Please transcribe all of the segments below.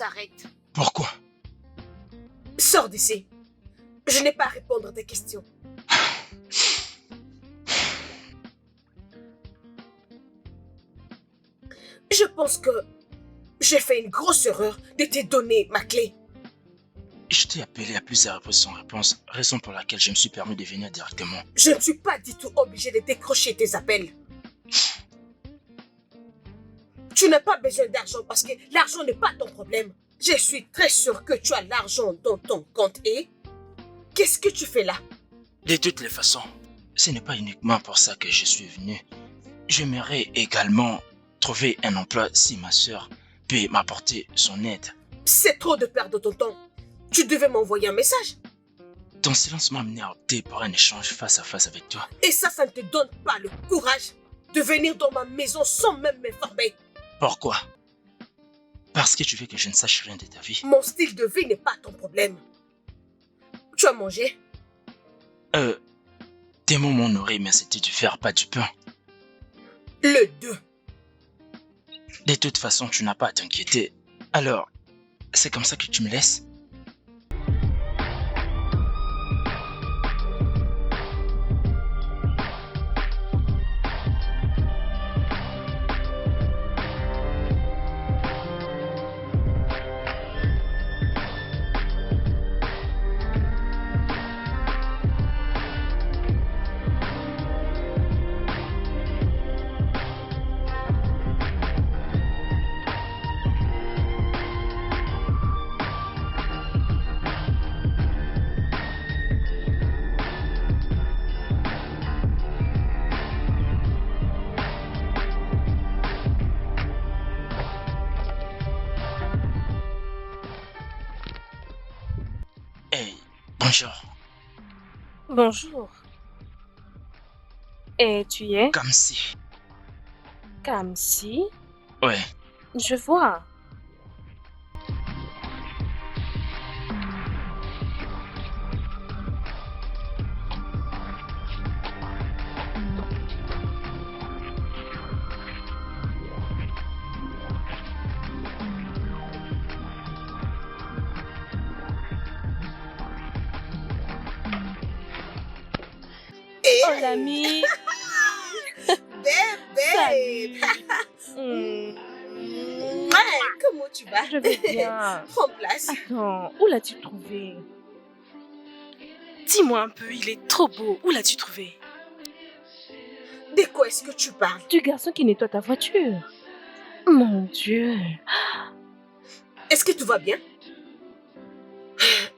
s'arrête. Pourquoi? Sors d'ici. Je n'ai pas à répondre à tes questions. Je pense que j'ai fait une grosse erreur de te donner ma clé. Je t'ai appelé à plusieurs reprises sans réponse, raison pour laquelle je me suis permis de venir directement. Je ne suis pas du tout obligée de décrocher tes appels. Tu n'as pas besoin d'argent parce que l'argent n'est pas ton problème. Je suis très sûre que tu as l'argent dans ton compte et... Qu'est-ce que tu fais là? De toutes les façons, ce n'est pas uniquement pour ça que je suis venu. J'aimerais également trouver un emploi si ma sœur peut m'apporter son aide. C'est trop de perdre ton temps. Tu devais m'envoyer un message. Ton silence m'a amené à opter pour un échange face à face avec toi. Et ça ne te donne pas le courage de venir dans ma maison sans même m'informer. Pourquoi? Parce que tu veux que je ne sache rien de ta vie. Mon style de vie n'est pas ton problème. Tu as mangé? Tes mots m'ont nourri, mais c'était du fer, pas du pain. Le 2. De toute façon, tu n'as pas à t'inquiéter. Alors, c'est comme ça que tu me laisses? Hey, bonjour. Bonjour. Et tu es Comme si. Kamsi? Ouais. Je vois. Et Oh l'ami. bébé. Hmm, Ouais, comment tu vas? Je vais bien. Prends place. Attends, où l'as-tu trouvé? Dis-moi un peu, il est trop beau. Où l'as-tu trouvé? De quoi est-ce que tu parles? Du garçon qui nettoie ta voiture. Mon Dieu. Est-ce que tout va bien?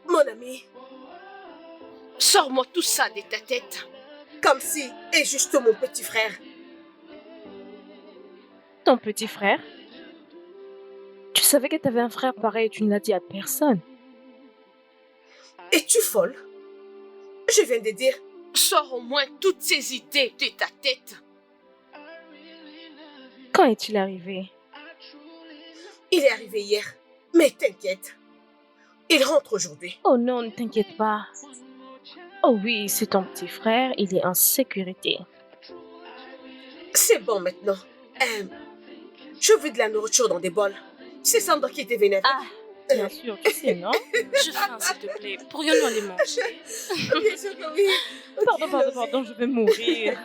Mon ami, sors-moi tout ça de ta tête. Comme si est juste mon petit frère. Ton petit frère? Tu savais que tu avais un frère pareil et tu ne l'as dit à personne. Es-tu folle? Je viens de dire, sors au moins toutes ces idées de ta tête. Quand est-il arrivé? Il est arrivé hier, mais t'inquiète. Il rentre aujourd'hui. Oh non, ne t'inquiète pas. Oh oui, c'est ton petit frère, il est en sécurité. C'est bon maintenant. Je veux de la nourriture dans des bols. C'est Sandra qui était vénère. Ah, bien sûr, tu sais, non? Je faim, s'il te plaît. Pourrions-nous aller manger? Bien sûr que oui. Ok, Pardon, je vais mourir.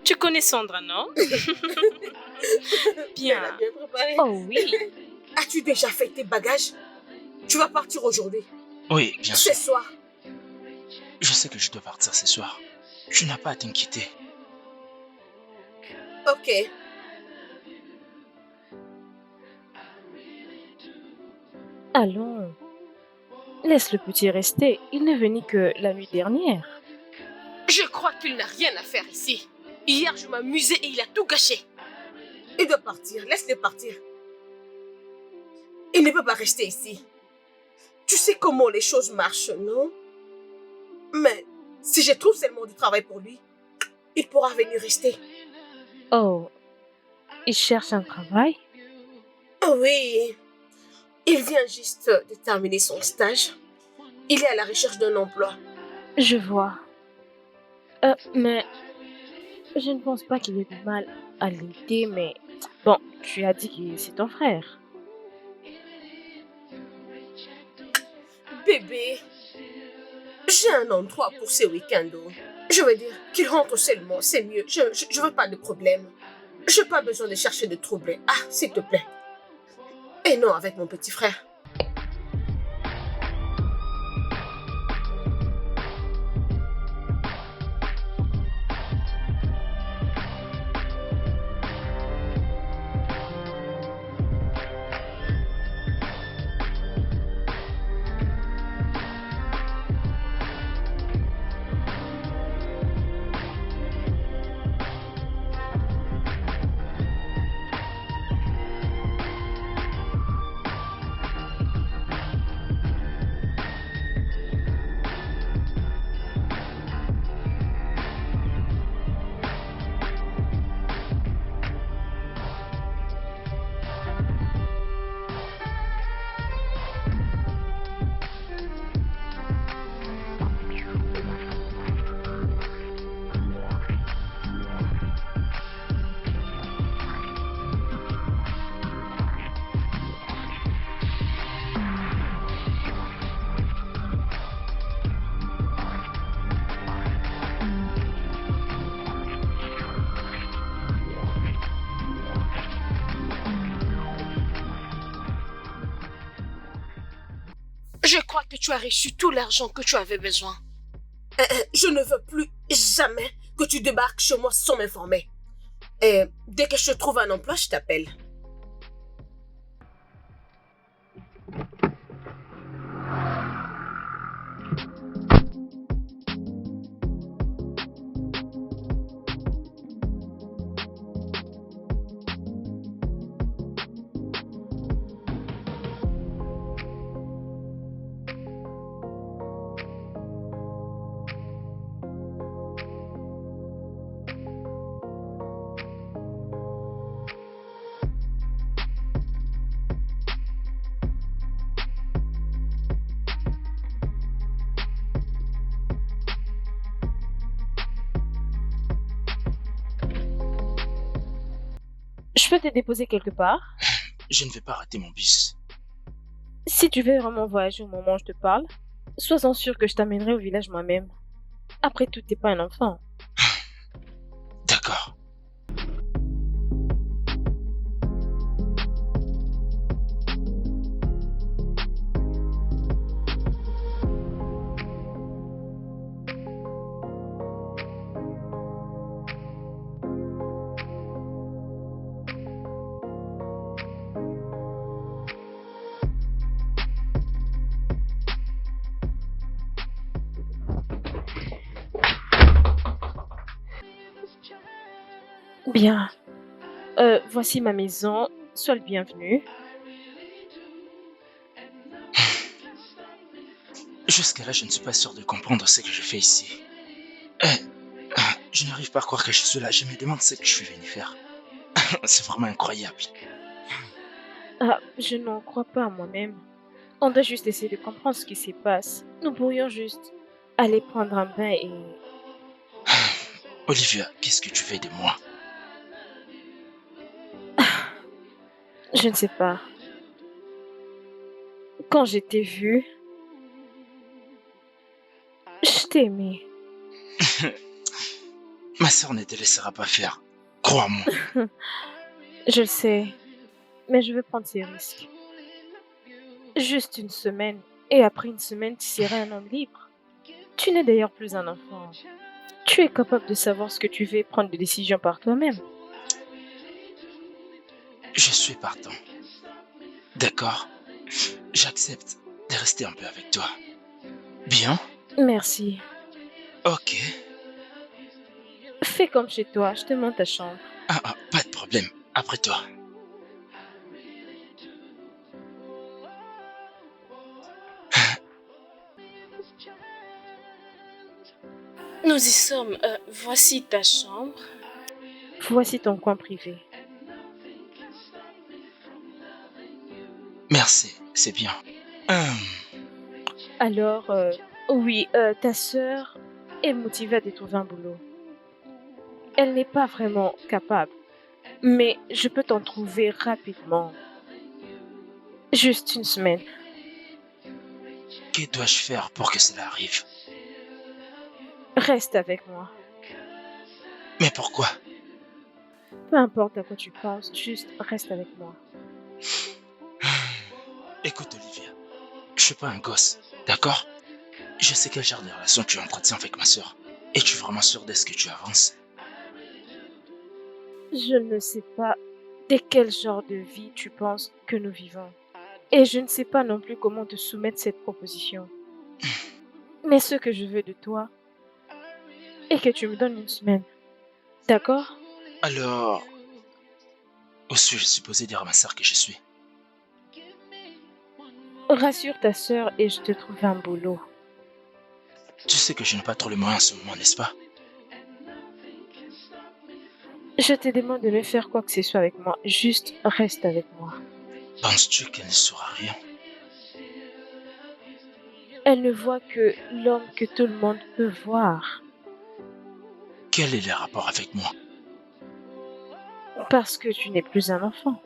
Tu connais Sandra, non? Elle a Bien. bien préparé. Oh oui. As-tu déjà fait tes bagages? Tu vas partir aujourd'hui. Oui, bien sûr. Ce soir. Je sais que je dois partir ce soir. Tu n'as pas à t'inquiéter. Ok. Allons. Laisse le petit rester. Il n'est venu que la nuit dernière. Je crois qu'il n'a rien à faire ici. Hier, je m'amusais et il a tout gâché. Il doit partir. Laisse-le partir. Il ne peut pas rester ici. Tu sais comment les choses marchent, non? Mais si je trouve seulement du travail pour lui, il pourra venir rester. Oh. Il cherche un travail? Oh oui. Il vient juste de terminer son stage. Il est à la recherche d'un emploi. Je vois. Mais je ne pense pas qu'il y ait de mal à l'aider, mais Bon, tu as dit que c'est ton frère. Bébé, j'ai un endroit pour ces week-ends. Je veux dire qu'il rentre seulement, c'est mieux. Je veux pas de problème. J'ai pas besoin de chercher de troubles. Ah, s'il te plaît. Et non avec mon petit frère. Je crois que tu as reçu tout l'argent que tu avais besoin. Je ne veux plus jamais que tu débarques chez moi sans m'informer. Et dès que je trouve un emploi, je t'appelle. Je peux te déposer quelque part? Je ne vais pas rater mon bus. Si tu veux vraiment voyager au moment où je te parle, sois-en sûr que je t'amènerai au village moi-même. Après tout, t'es pas un enfant. D'accord. Bien. Voici ma maison. Sois le bienvenu. Jusqu'à là, je ne suis pas sûr de comprendre ce que je fais ici. Je n'arrive pas à croire que je suis là. Je me demande ce que je suis venu faire. C'est vraiment incroyable. Ah, je n'en crois pas à moi-même. On doit juste essayer de comprendre ce qui se passe. Nous pourrions juste aller prendre un bain et... Olivia, qu'est-ce que tu veux de moi? Je ne sais pas. Quand je t'ai vu, je t'ai aimé. Ma sœur ne te laissera pas faire. Crois-moi. Je le sais, mais je veux prendre ces risques. Juste une semaine, et après une semaine, tu seras un homme libre. Tu n'es d'ailleurs plus un enfant. Tu es capable de savoir ce que tu veux et prendre des décisions par toi-même. Je suis partant. D'accord? J'accepte de rester un peu avec toi. Bien? Merci. Ok. Fais comme chez toi, je te montre ta chambre. Pas de problème. Après toi. Nous y sommes. Voici ta chambre. Voici ton coin privé. Merci, c'est bien. Alors, oui, ta sœur est motivée à te trouver un boulot. Elle n'est pas vraiment capable. Mais je peux t'en trouver rapidement. Juste une semaine. Que dois-je faire pour que cela arrive? Reste avec moi. Mais pourquoi? Peu importe à quoi tu penses, juste reste avec moi. Écoute, Olivia, je suis pas un gosse, d'accord? Je sais quel genre de relation tu entretiens avec ma sœur. Es-tu vraiment sûr de ce que tu avances? Je ne sais pas de quel genre de vie tu penses que nous vivons. Et je ne sais pas non plus comment te soumettre cette proposition. Mais ce que je veux de toi est que tu me donnes une semaine. D'accord? Alors, où suis-je supposé dire à ma sœur que je suis? Rassure ta sœur et je te trouve un boulot. Tu sais que je n'ai pas trop les moyens en ce moment, n'est-ce pas? Je te demande de ne faire quoi que ce soit avec moi. Juste reste avec moi. Penses-tu qu'elle ne saura rien? Elle ne voit que l'homme que tout le monde peut voir. Quel est le rapport avec moi? Parce que tu n'es plus un enfant.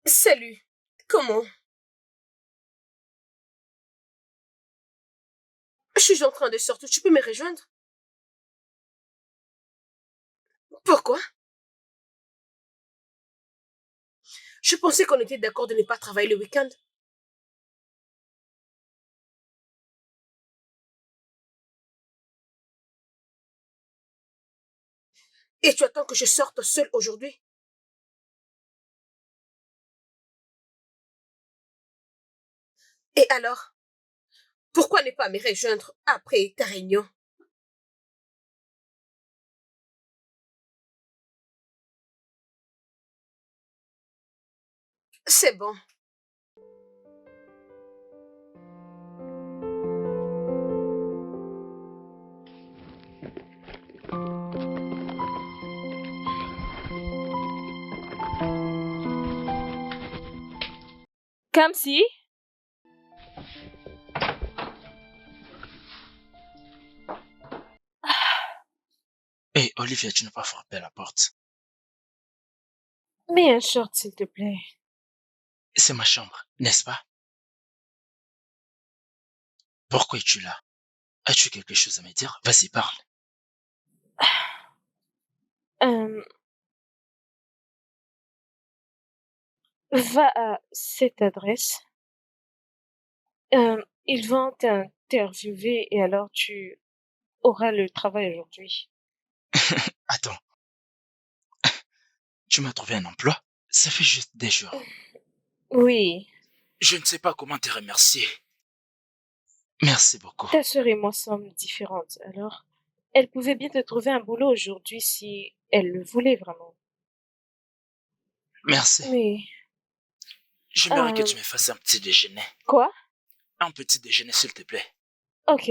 Salut. Comment? Je suis en train de sortir. Tu peux me rejoindre? Pourquoi? Je pensais qu'on était d'accord de ne pas travailler le week-end. Et tu attends que je sorte seule aujourd'hui? Et alors? Pourquoi ne pas me rejoindre après ta réunion? C'est bon. Kamsi? Hé, Olivia, tu n'as pas frappé à la porte. Mets un short, s'il te plaît. C'est ma chambre, n'est-ce pas? Pourquoi es-tu là? As-tu quelque chose à me dire? Vas-y, parle. Euh, Va à cette adresse. Ils vont t'interviewer et alors tu auras le travail aujourd'hui. Attends, tu m'as trouvé un emploi? Ça fait juste des jours. Oui, Je ne sais pas comment te remercier. Merci beaucoup. ta sœur et moi sommes différentes, alors elle pouvait bien te trouver un boulot aujourd'hui si elle le voulait vraiment. Merci. Mais, J'aimerais que euh, tu me fasses un petit déjeuner. quoi? Un petit déjeuner, s'il te plaît. Ok.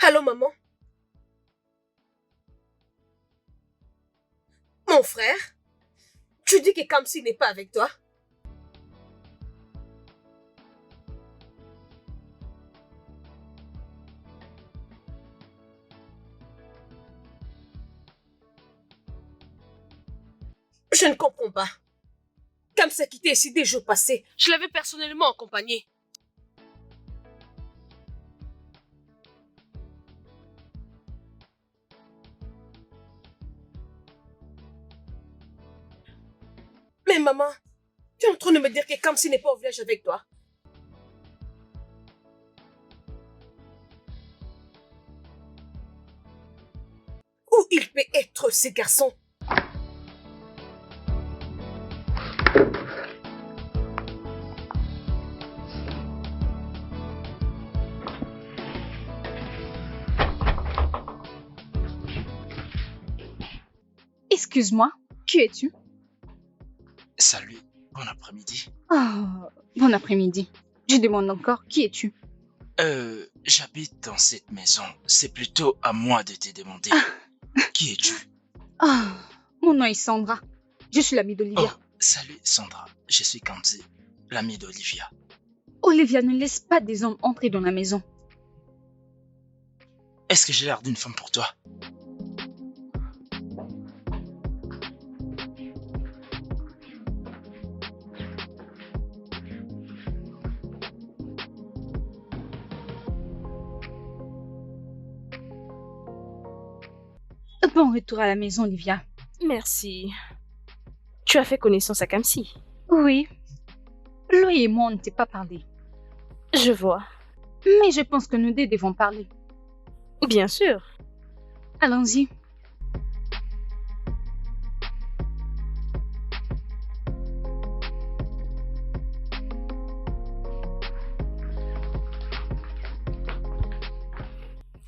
Allô, maman? Mon frère? Tu dis que Kamsi n'est pas avec toi? Je ne comprends pas. Kamsi a quitté ici des jours passés. Je l'avais personnellement accompagné. Mais maman, tu es en train de me dire que Kamsi n'est pas au village avec toi? il peut être ce garçon? Excuse-moi, qui es-tu? Salut, bon après-midi. Oh, bon après-midi. Je demande encore, qui es-tu? J'habite dans cette maison. C'est plutôt à moi de te demander. Qui es-tu? Ah, mon nom est Sandra. Je suis l'amie Oh, d'Olivia. salut Sandra, je suis Kanzi, l'ami d'Olivia. Olivia ne laisse pas des hommes entrer dans la maison. Est-ce que j'ai l'air d'une femme pour toi? Bon retour à la maison, Olivia. Merci. Tu as fait connaissance à Kamsi. Oui, Chloé et moi, on ne s'est pas parlé. Je vois. Mais je pense que nous deux devons parler. Bien sûr. Allons-y.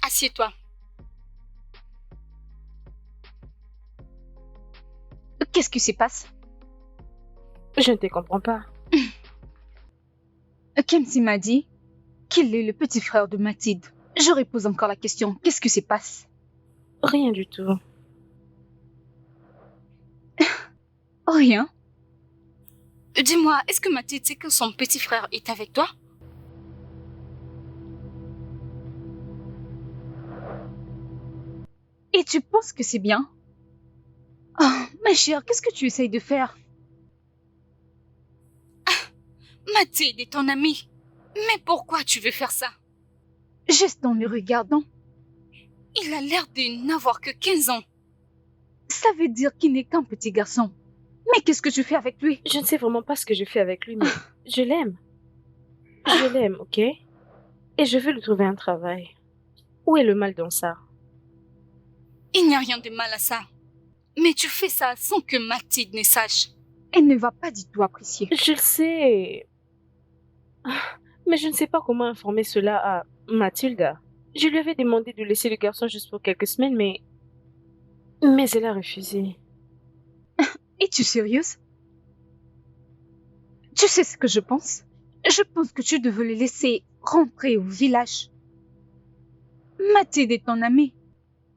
Assieds-toi. Qu'est-ce qui se passe? Je ne te comprends pas. Kamsi m'a dit qu'il est le petit frère de Mathilde. Je repose encore la question. Qu'est-ce qui se passe? Rien du tout. Rien. Dis-moi, est-ce que Mathilde sait que son petit frère est avec toi? Et tu penses que c'est bien? Oh, ma chère, qu'est-ce que tu essayes de faire? Mathilde est ton amie. Mais pourquoi tu veux faire ça? Juste en le regardant. Il a l'air de n'avoir que 15 ans. Ça veut dire qu'il n'est qu'un petit garçon. Mais qu'est-ce que tu fais avec lui? Je ne sais vraiment pas ce que je fais avec lui, mais je l'aime. Je l'aime, ok? Et je veux lui trouver un travail. Où est le mal dans ça? Il n'y a rien de mal à ça. Mais tu fais ça sans que Mathilde ne sache. Elle ne va pas du tout apprécier. Je le sais. Mais je ne sais pas comment informer cela à Mathilda. Je lui avais demandé de laisser le garçon juste pour quelques semaines, mais elle a refusé. Es-tu sérieuse? Tu sais ce que je pense? Je pense que tu devais le laisser rentrer au village. Mathilde est ton amie.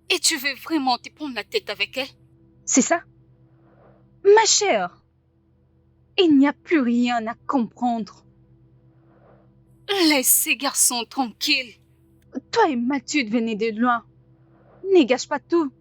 Et tu veux vraiment te prendre la tête avec elle? C'est ça? Ma chère, il n'y a plus rien à comprendre. Laisse ces garçons tranquilles. Toi et Mathilde venez de loin. Ne gâche pas tout.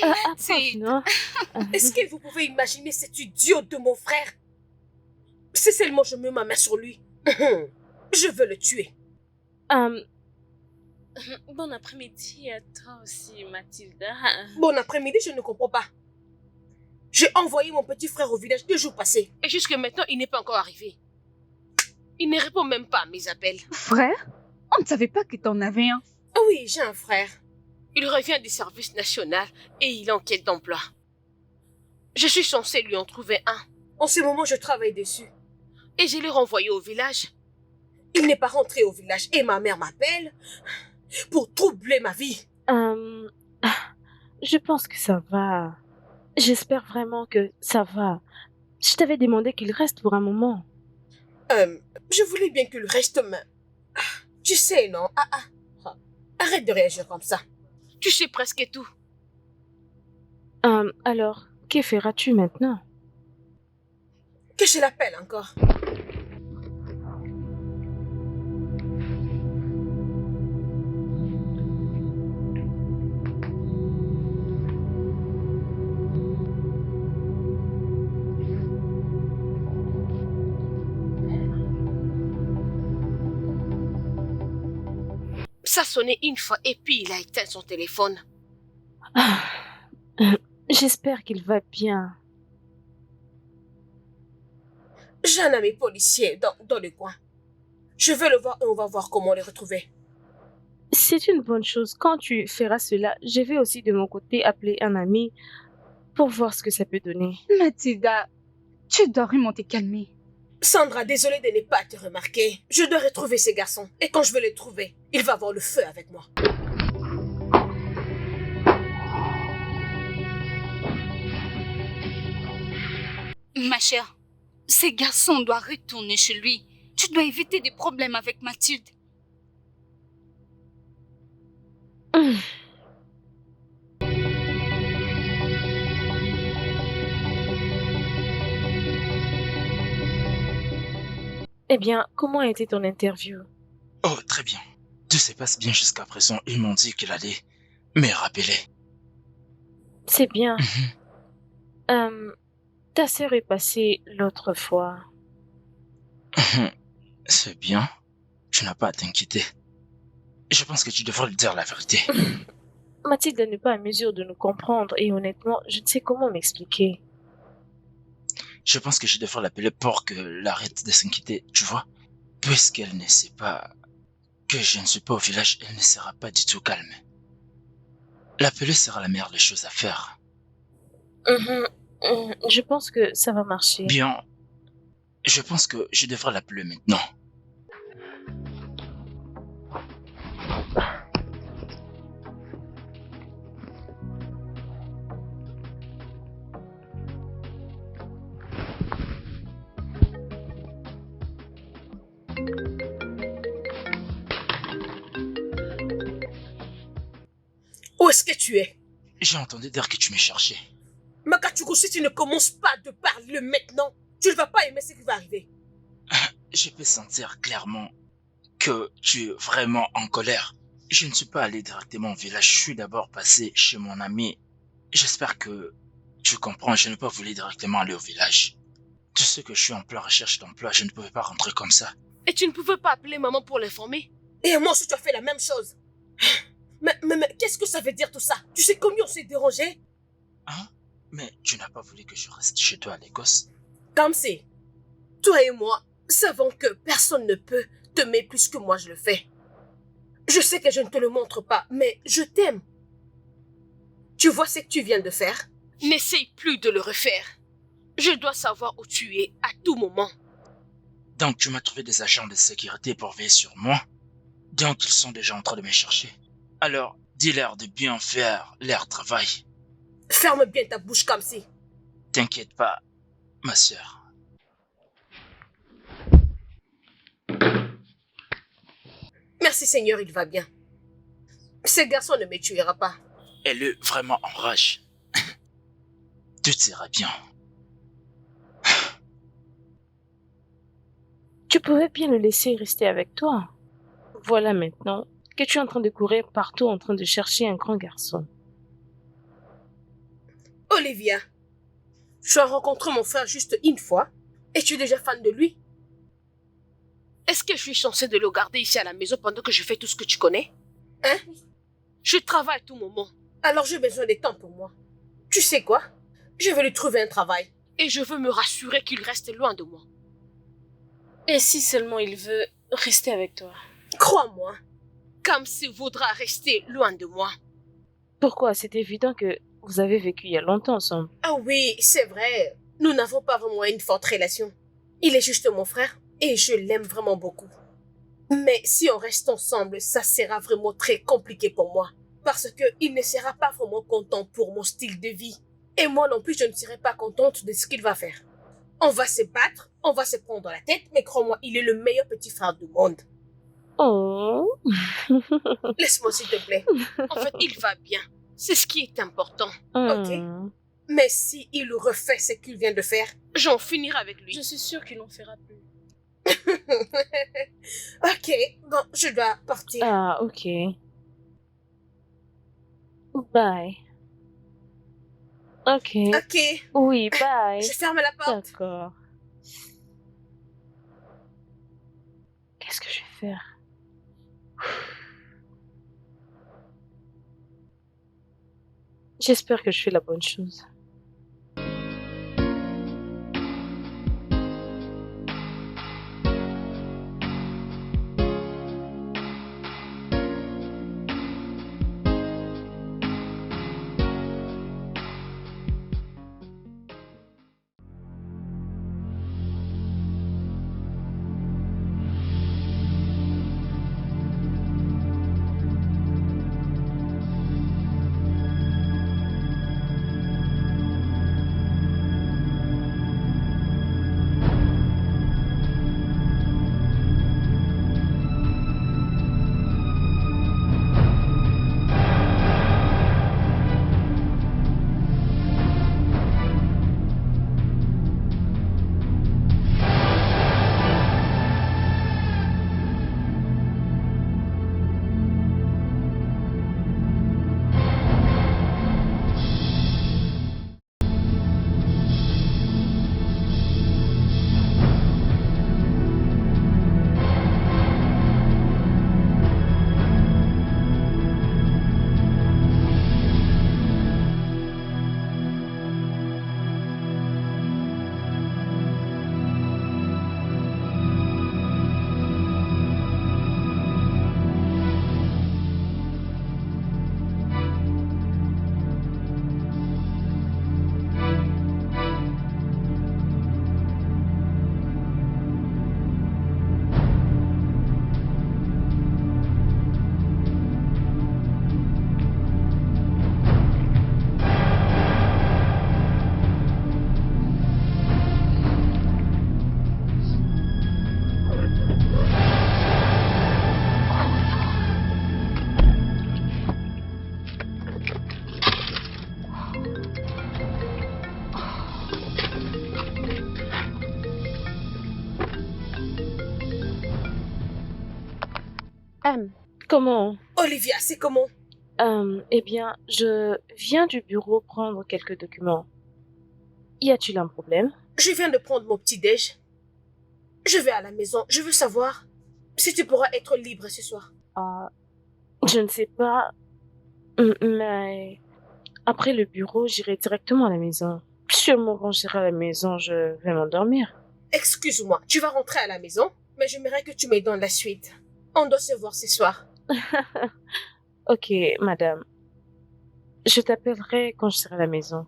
Approche, non? Est-ce que vous pouvez imaginer cet idiot de mon frère? Si seulement je mets ma main sur lui, je veux le tuer. Bon après-midi à toi aussi, Mathilda. Bon après-midi, je ne comprends pas. J'ai envoyé mon petit frère au village 2 jours passés. Et jusque maintenant, il n'est pas encore arrivé. Il ne répond même pas à mes appels. Frère? On ne savait pas que t'en avais un. Ah oui, j'ai un frère. Il revient du service national et il est en quête d'emploi. Je suis censée lui en trouver un. En ce moment, je travaille dessus. Et je l'ai renvoyé au village. Il n'est pas rentré au village et ma mère m'appelle pour troubler ma vie. Je pense que ça va. J'espère vraiment que ça va. Je t'avais demandé qu'il reste pour un moment. Je voulais bien qu'il reste, mais... Tu sais, non? Arrête de réagir comme ça. Tu sais presque tout. Alors, que feras-tu maintenant? Que je l'appelle encore. Ça sonnait une fois et puis il a éteint son téléphone. J'espère qu'il va bien. J'ai un ami policier dans le coin. Je vais le voir et on va voir comment les retrouver. C'est une bonne chose. Quand tu feras cela, je vais aussi de mon côté appeler un ami pour voir ce que ça peut donner. Mathilda, tu dois vraiment te calmer. Sandra, désolée de ne pas te remarquer. Je dois retrouver ces garçons. Et quand je vais les trouver, il va avoir le feu avec moi. Ma chère, ces garçons doivent retourner chez lui. Tu dois éviter des problèmes avec Mathilde. Eh bien, comment a été ton interview? Oh, très bien. Tout se passe bien jusqu'à présent. Ils m'ont dit qu'il allait me rappeler. C'est bien. Mhm. Ta sœur est passée l'autre fois. C'est bien. Tu n'as pas à t'inquiéter. Je pense que tu devrais lui dire la vérité. Mathilde n'est pas à mesure de nous comprendre et honnêtement, je ne sais comment m'expliquer. Je pense que je devrais l'appeler pour qu'elle arrête de s'inquiéter, tu vois. Puisqu'elle ne sait pas que je ne suis pas au village, elle ne sera pas du tout calme. L'appeler sera la meilleure des choses à faire. Je pense que ça va marcher. Bien, je pense que je devrais l'appeler maintenant. Où est-ce que tu es? J'ai entendu dire que tu m'es cherché. Makachukwu, si tu ne commences pas de parler maintenant, tu ne vas pas aimer ce qui va arriver. Je peux sentir clairement que tu es vraiment en colère. Je ne suis pas allé directement au village, je suis d'abord passé chez mon ami. J'espère que tu comprends, je n'ai pas voulu directement aller au village. Tu sais que je suis en pleine recherche d'emploi, je ne pouvais pas rentrer comme ça. Et tu ne pouvais pas appeler maman pour l'informer? Et moi aussi, tu as fait la même chose. Mais qu'est-ce que ça veut dire tout ça? Tu sais combien on s'est dérangé? Hein? Mais tu n'as pas voulu que je reste chez toi à l'Écosse? Kamsi, toi et moi savons que personne ne peut t'aimer plus que moi je le fais. Je sais que je ne te le montre pas, mais je t'aime. Tu vois ce que tu viens de faire? N'essaye plus de le refaire. Je dois savoir où tu es à tout moment. Donc tu m'as trouvé des agents de sécurité pour veiller sur moi? Donc ils sont déjà en train de me chercher. Alors, dis-leur de bien faire leur travail. Ferme bien ta bouche, Kamsi. T'inquiète pas, ma sœur. Merci Seigneur, il va bien. Ce garçon ne me tuera pas. Elle est vraiment en rage. Tout ira bien. Tu pouvais bien le laisser rester avec toi. Voilà maintenant que tu es en train de courir partout en train de chercher un grand garçon. Olivia, tu as rencontré mon frère juste une fois et tu es déjà fan de lui? Est-ce que je suis censée de le garder ici à la maison pendant que je fais tout ce que tu connais? Hein? Je travaille à tout moment. Alors j'ai besoin de temps pour moi. Tu sais quoi? Je vais lui trouver un travail. Et je veux me rassurer qu'il reste loin de moi. Et si seulement il veut rester avec toi? Crois-moi, Kamsi voudra rester loin de moi. Pourquoi? C'est évident que vous avez vécu il y a longtemps ensemble. Ah oui, c'est vrai. Nous n'avons pas vraiment une forte relation. Il est juste mon frère et je l'aime vraiment beaucoup. Mais si on reste ensemble, ça sera vraiment très compliqué pour moi. Parce qu'il ne sera pas vraiment content pour mon style de vie. Et moi non plus, je ne serai pas contente de ce qu'il va faire. On va se battre, on va se prendre la tête, mais crois-moi, il est le meilleur petit frère du monde. Oh. Laisse-moi s'il te plaît. En fait, il va bien. C'est ce qui est important. Ok? Hmm. Mais si il refait ce qu'il vient de faire, j'en finirai avec lui. Je suis sûre qu'il n'en fera plus. Ok, bon, je dois partir. Ah, ok. Bye. Ok. Ok, Oui, bye. je ferme la porte. D'accord. Qu'est-ce que je vais faire? J'espère que je fais la bonne chose. Comment? Olivia, c'est comment? Eh bien, je viens du bureau prendre quelques documents. Y a-t-il un problème? Je viens de prendre mon petit-déj. Je vais à la maison. Je veux savoir si tu pourras être libre ce soir. Je ne sais pas, mais après le bureau, j'irai directement à la maison. Sûrement quand j'irai à la maison, je vais m'endormir. Excuse-moi, tu vas rentrer à la maison, mais j'aimerais que tu me donnes la suite. On doit se voir ce soir. Ok, madame. Je t'appellerai quand je serai à la maison.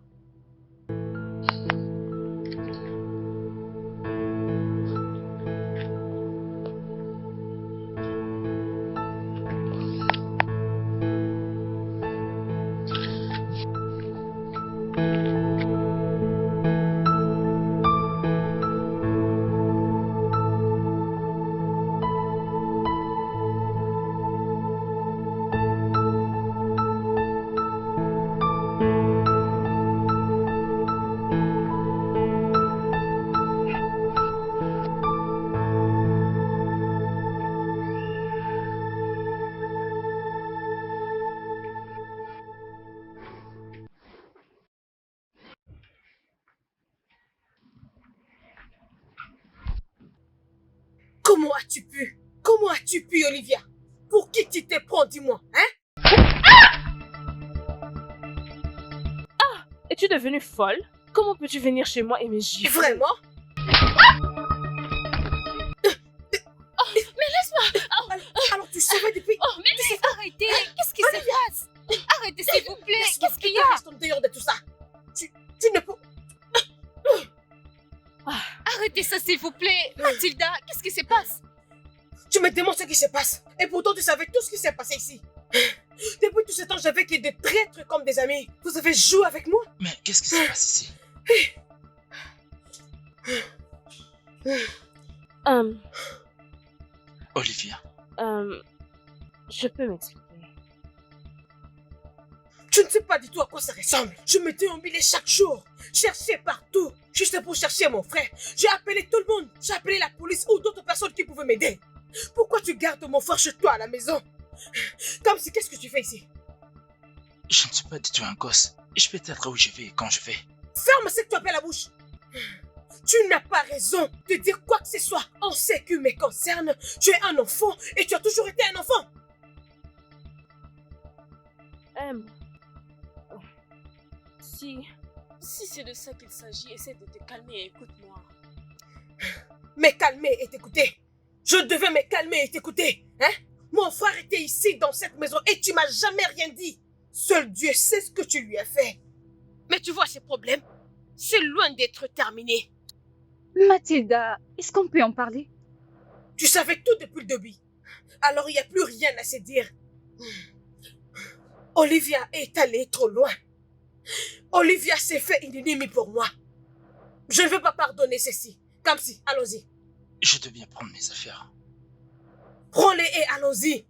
Comment as-tu pu, Olivia? Pour qui tu te prends, dis-moi, hein? Es-tu devenue folle? Comment peux-tu venir chez moi et me gifler? Vraiment? Mais laisse-moi! Alors tu savais depuis... Mais arrêtez! Qu'est-ce qui se passe? Arrêtez, s'il vous plaît! Qu'est-ce qu'il y a? Reste en dehors de tout ça. Tu ne peux... Arrêtez ça, s'il vous plaît! Mathilda, qu'est-ce qui se passe? Tu me demandes ce qui se passe. Et pourtant, tu savais tout ce qui s'est passé ici. Depuis tout ce temps, j'avais que des traîtres comme des amis. Vous avez joué avec moi? Mais qu'est-ce qui se passe ici? Olivia. Je peux m'expliquer. Tu ne sais pas du tout à quoi ça ressemble. Je me déambulais chaque jour. Cherchais partout. Juste pour chercher mon frère. J'ai appelé tout le monde. J'ai appelé la police ou d'autres personnes qui pouvaient m'aider. Pourquoi tu gardes mon frère chez toi à la maison? Comme si, qu'est-ce que tu fais ici? Je ne suis pas du tout un gosse. Je peux être où je vais et quand je vais. Ferme ce que tu appelles la bouche. Tu n'as pas raison de dire quoi que ce soit en ce qui me concerne. Tu es un enfant et tu as toujours été un enfant. si... Si c'est de ça qu'il s'agit, essaie de te calmer et écoute-moi. Me calmer et t'écouter. Je devais me calmer et t'écouter. Hein? Mon frère était ici dans cette maison et tu m'as jamais rien dit. Seul Dieu sait ce que tu lui as fait. Mais tu vois ces problèmes, c'est loin d'être terminé. Mathilda, est-ce qu'on peut en parler? Tu savais tout depuis le début. Alors il n'y a plus rien à se dire. Olivia est allée trop loin. Olivia s'est fait une ennemie pour moi. Je ne veux pas pardonner ceci. Comme si, allons-y. Je dois bien prendre mes affaires. Prends-les et allons-y.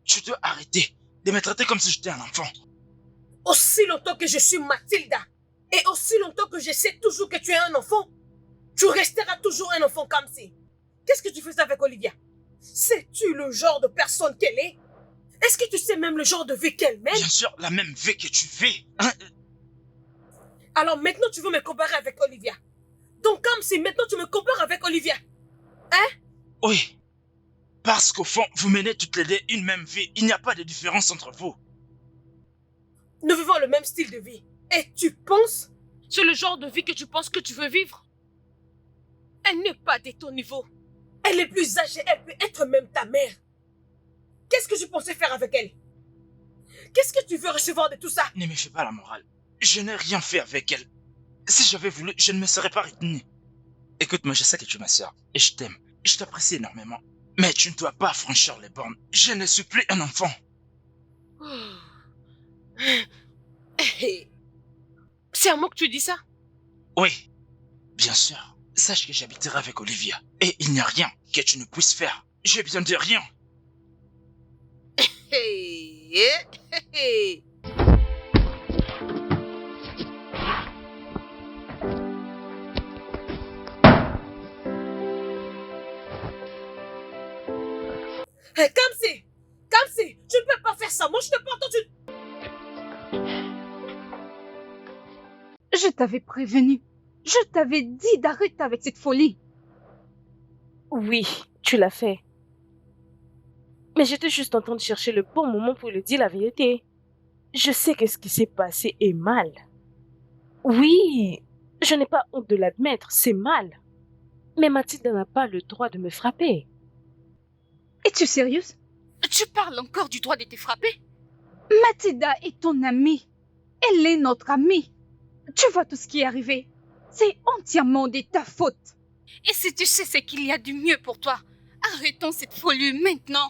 Tu dois arrêter de me traiter comme si j'étais un enfant. Aussi longtemps que je suis Mathilda, et aussi longtemps que je sais toujours que tu es un enfant, tu resteras toujours un enfant comme si. Qu'est-ce que tu faisais avec Olivia? Sais-tu le genre de personne qu'elle est? Est-ce que tu sais même le genre de vie qu'elle mène? Bien sûr, la même vie que tu vis. Hein? Alors maintenant tu veux me comparer avec Olivia. Donc comme si maintenant tu me compares avec Olivia. Hein? Oui. Parce qu'au fond, vous menez toutes les deux une même vie. Il n'y a pas de différence entre vous. Nous vivons le même style de vie. Et tu penses? C'est le genre de vie que tu penses que tu veux vivre? Elle n'est pas de ton niveau. Elle est plus âgée, elle peut être même ta mère. Qu'est-ce que tu pensais faire avec elle? Qu'est-ce que tu veux recevoir de tout ça? Ne me fais pas la morale. Je n'ai rien fait avec elle. Si j'avais voulu, je ne me serais pas retenu. Écoute-moi, je sais que tu es ma soeur. Et je t'aime. Je t'apprécie énormément. Mais tu ne dois pas franchir les bornes. Je ne suis plus un enfant. C'est à moi que tu dis ça? Oui, bien sûr. Sache que j'habiterai avec Olivia. Et il n'y a rien que tu ne puisses faire. J'ai besoin de rien. Kamsi, tu ne peux pas faire ça. Moi, je te pas entendu. Je t'avais prévenu. Je t'avais dit d'arrêter avec cette folie. Oui, tu l'as fait. Mais j'étais juste en train de chercher le bon moment pour lui dire la vérité. Je sais que ce qui s'est passé est mal. Oui, je n'ai pas honte de l'admettre, c'est mal. Mais Mathilde n'a pas le droit de me frapper. Es-tu sérieuse? Tu parles encore du droit de te frapper? Mathilda est ton amie. Elle est notre amie. Tu vois tout ce qui est arrivé. C'est entièrement de ta faute. Et si tu sais ce qu'il y a du mieux pour toi, arrêtons cette folie maintenant.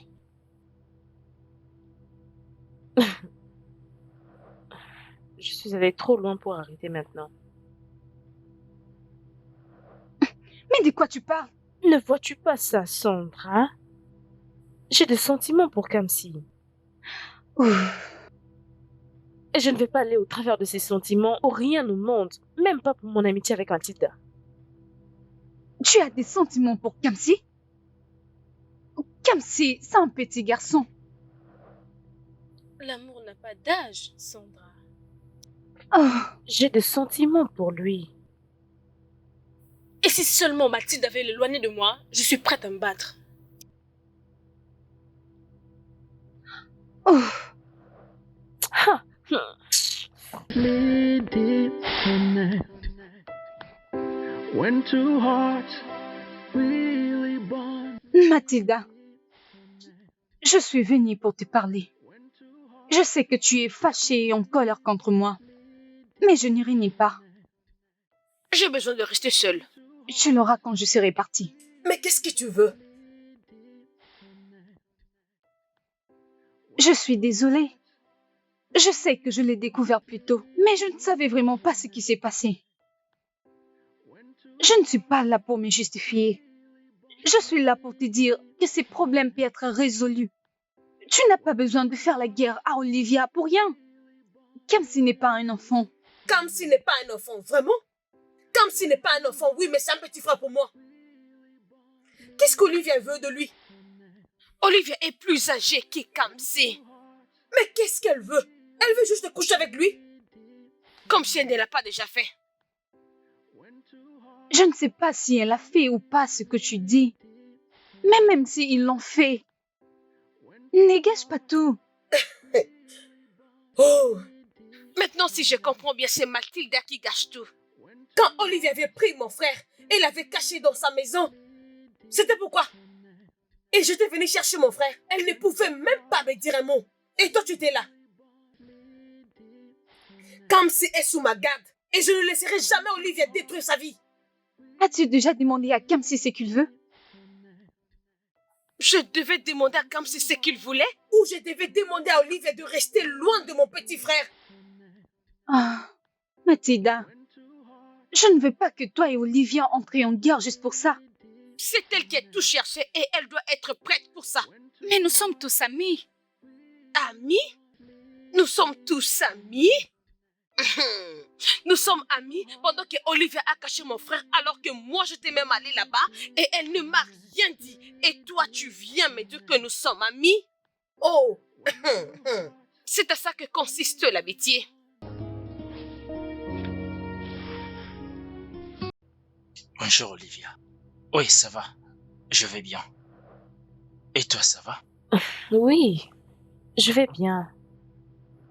Je suis allée trop loin pour arrêter maintenant. Mais de quoi tu parles? Ne vois-tu pas ça, Sandra? J'ai des sentiments pour Kamsi. Et je ne vais pas aller au travers de ces sentiments pour rien au monde, même pas pour mon amitié avec Mathilda. Tu as des sentiments pour Kamsi? Kamsi, c'est un petit garçon. L'amour n'a pas d'âge, Sandra. Oh, J'ai des sentiments pour lui. Et si seulement Mathilde avait l'éloigné de moi, je suis prête à me battre. oh. Ha! When two hearts really bond. Mathilda, je suis venue pour te parler. Je sais que tu es fâchée et en colère contre moi, mais je n'y renie pas. J'ai besoin de rester seule. Tu l'auras quand je serai partie. Mais qu'est-ce que tu veux? Je suis désolée. Je sais que je l'ai découvert plus tôt, mais je ne savais vraiment pas ce qui s'est passé. Je ne suis pas là pour me justifier. Je suis là pour te dire que ces problèmes peuvent être résolus. Tu n'as pas besoin de faire la guerre à Olivia pour rien. Kamsi n'est pas un enfant. Kamsi n'est pas un enfant, vraiment? Kamsi n'est pas un enfant, oui, mais c'est un petit frère pour moi. Qu'est-ce qu'Olivia veut de lui? Olivia est plus âgée que Kamsi. Mais qu'est-ce qu'elle veut? Elle veut juste coucher avec lui? Comme si elle ne l'a pas déjà fait. Je ne sais pas si elle a fait ou pas ce que tu dis. Mais même s'ils l'ont fait, négage pas tout. Oh! Maintenant, si je comprends bien, c'est Mathilda qui gâche tout. Quand Olivia avait pris mon frère et l'avait caché dans sa maison, c'était pourquoi? Et j'étais venue chercher mon frère. Elle ne pouvait même pas me dire un mot. Et toi, tu étais là. Comme si elle est sous ma garde. Et je ne laisserai jamais Olivia détruire sa vie. As-tu déjà demandé à Kamsi ce qu'il veut? Je devais demander à Kamsi ce qu'il voulait ou je devais demander à Olivia de rester loin de mon petit frère? Ah, Mathilda, je ne veux pas que toi et Olivia entrez en guerre juste pour ça. C'est elle qui a tout cherché et elle doit être prête pour ça. Mais nous sommes tous amis. Amis? Nous sommes tous amis? Nous sommes amis pendant que Olivia a caché mon frère alors que moi j'étais même allée là-bas et elle ne m'a rien dit. Et toi tu viens me dire que nous sommes amis? Oh! C'est à ça que consiste l'amitié. Bonjour Olivia. Oui, ça va. Je vais bien. Et toi, ça va? Oui, je vais bien.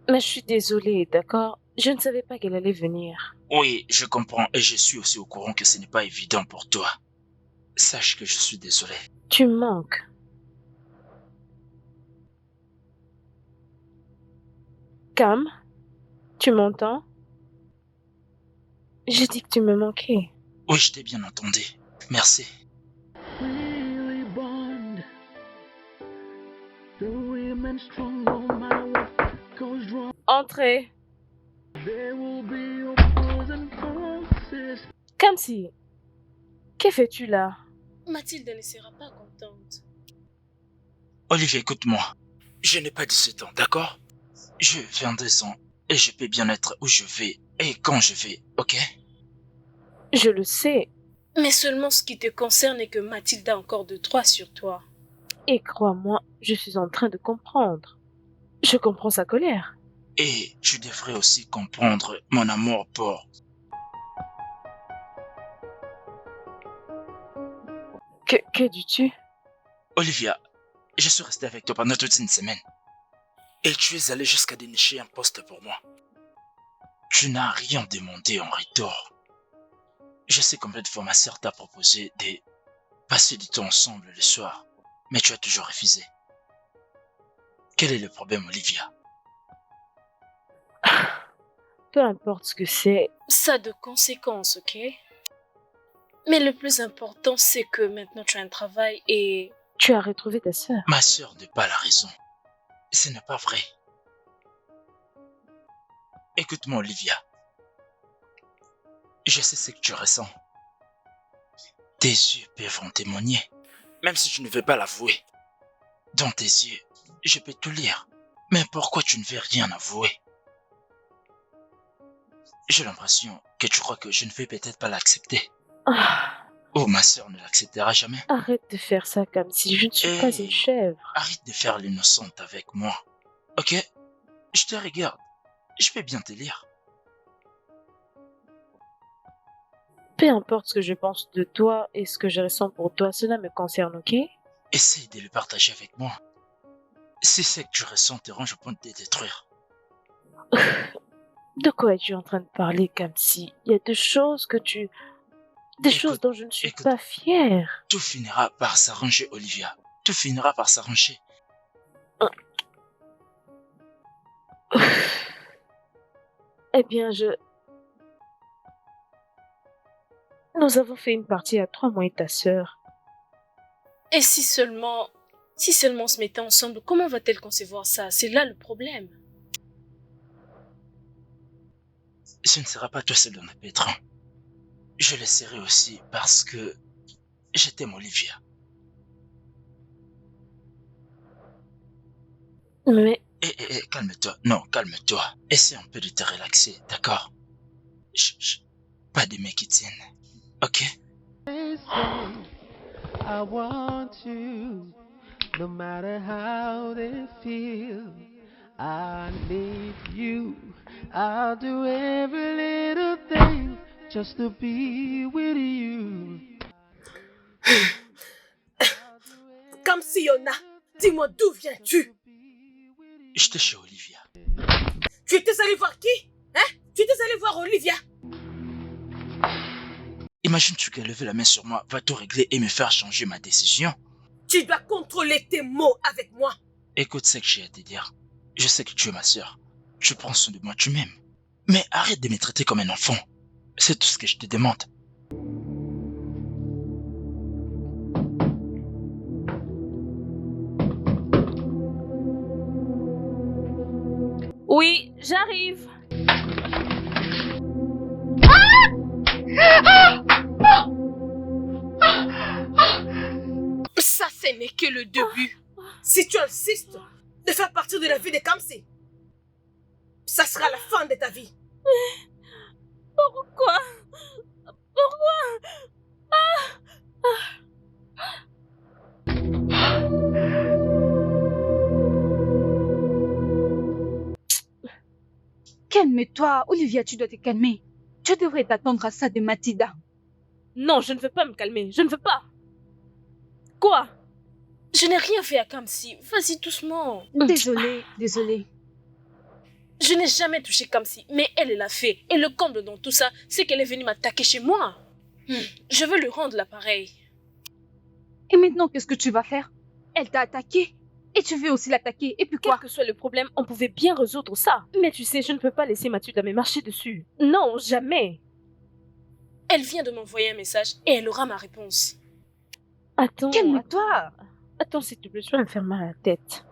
Mais je suis désolée, d'accord? Je ne savais pas qu'elle allait venir. Oui, je comprends et je suis aussi au courant que ce n'est pas évident pour toi. Sache que je suis désolé. Tu me manques. Cam, tu m'entends? J'ai dit que tu me manquais. Oui, je t'ai bien entendu. Merci. Really bond. The women strong no matter what goes wrong. Entrez. There will be opposing forces. Kamsi, que fais-tu là? Mathilde ne sera pas contente. Olivier, écoute-moi. Je n'ai pas 17 ans, d'accord? Je viens 2 ans et je peux bien être où je vais et quand je vais, ok? Je le sais. Mais seulement ce qui te concerne est que Mathilde a encore de droits sur toi. Et crois-moi, je suis en train de comprendre. Je comprends sa colère. Et tu devrais aussi comprendre mon amour pour... Que dis-tu? Olivia, je suis resté avec toi pendant toute une semaine. Et tu es allé jusqu'à dénicher un poste pour moi. Tu n'as rien demandé en retour. Je sais combien de fois ma sœur t'a proposé de passer du temps ensemble le soir, mais tu as toujours refusé. Quel est le problème, Olivia? Peu importe ce que c'est, Ça a de conséquences, ok? Mais le plus important, c'est que maintenant tu as un travail et... tu as retrouvé ta sœur. Ma sœur n'a pas la raison. Ce n'est pas vrai. Écoute-moi, Olivia. Je sais ce que tu ressens. Tes yeux peuvent en témoigner, même si tu ne veux pas l'avouer. Dans tes yeux, je peux tout lire. Mais pourquoi tu ne veux rien avouer? J'ai l'impression que tu crois que je ne vais peut-être pas l'accepter. Ah, Oh, ma sœur ne l'acceptera jamais. arrête de faire ça comme si je ne suis pas une chèvre. Arrête de faire l'innocente avec moi. Ok? Je te regarde. Je peux bien te lire. Peu importe ce que je pense de toi et ce que je ressens pour toi, cela me concerne, ok? Essaye de le partager avec moi. Si ce que tu ressens te range au point de te détruire. De quoi es-tu en train de parler comme si il y a des choses que tu... des choses dont je ne suis pas fière. Tout finira par s'arranger, Olivia. Tout finira par s'arranger. Eh bien, nous avons fait une partie à 3, moi et ta sœur. Et si seulement on se mettait ensemble, comment va-t-elle concevoir ça? C'est là le problème. Ce ne sera pas toi seul dans le pétrin. Je le serai aussi parce que je t'aime, Olivia. Mais Calme-toi. Non, calme-toi. Essaie un peu de te relaxer, d'accord? Chut, pas de mecs qui tiennent. Ok? I want you, no matter how they feel. I need you. I'll do every little thing just to be with you. Comme si Yona, dis-moi d'où viens-tu? J'étais chez Olivia. Tu étais allé voir qui? Hein? Tu étais allé voir Olivia? Imagine-tu qu'elle lever la main sur moi, va tout régler et me faire changer ma décision? Tu dois contrôler tes mots avec moi. Écoute ce que j'ai à te dire. Je sais que tu es ma sœur. Tu prends soin de moi, tu m'aimes. Mais arrête de me traiter comme un enfant. C'est tout ce que je te demande. Oui, j'arrive. Ça, ce n'est que le début. Si tu insistes de faire partie de la vie de Kamsi, ça sera la fin de ta vie. Pourquoi? Calme-toi, Olivia, tu dois te calmer. Tu devrais t'attendre à ça de Mathilda. Non, je ne veux pas me calmer. Je ne veux pas. Quoi? Je n'ai rien fait à Kamsi. Vas-y doucement. Désolée. Je n'ai jamais touché Kamsi, mais elle l'a fait. Et le comble dans tout ça, c'est qu'elle est venue m'attaquer chez moi. Je veux lui rendre l'appareil. Et maintenant, qu'est-ce que tu vas faire? Elle t'a attaqué. Et tu veux aussi l'attaquer. Et puis quoi? Quel que soit le problème, on pouvait bien résoudre ça. Mais tu sais, je ne peux pas laisser Mathilda me marcher dessus. Non, jamais. Elle vient de m'envoyer un message et elle aura ma réponse. Attends. Calme-toi. Attends, s'il te plaît, tu vas me faire mal à la tête.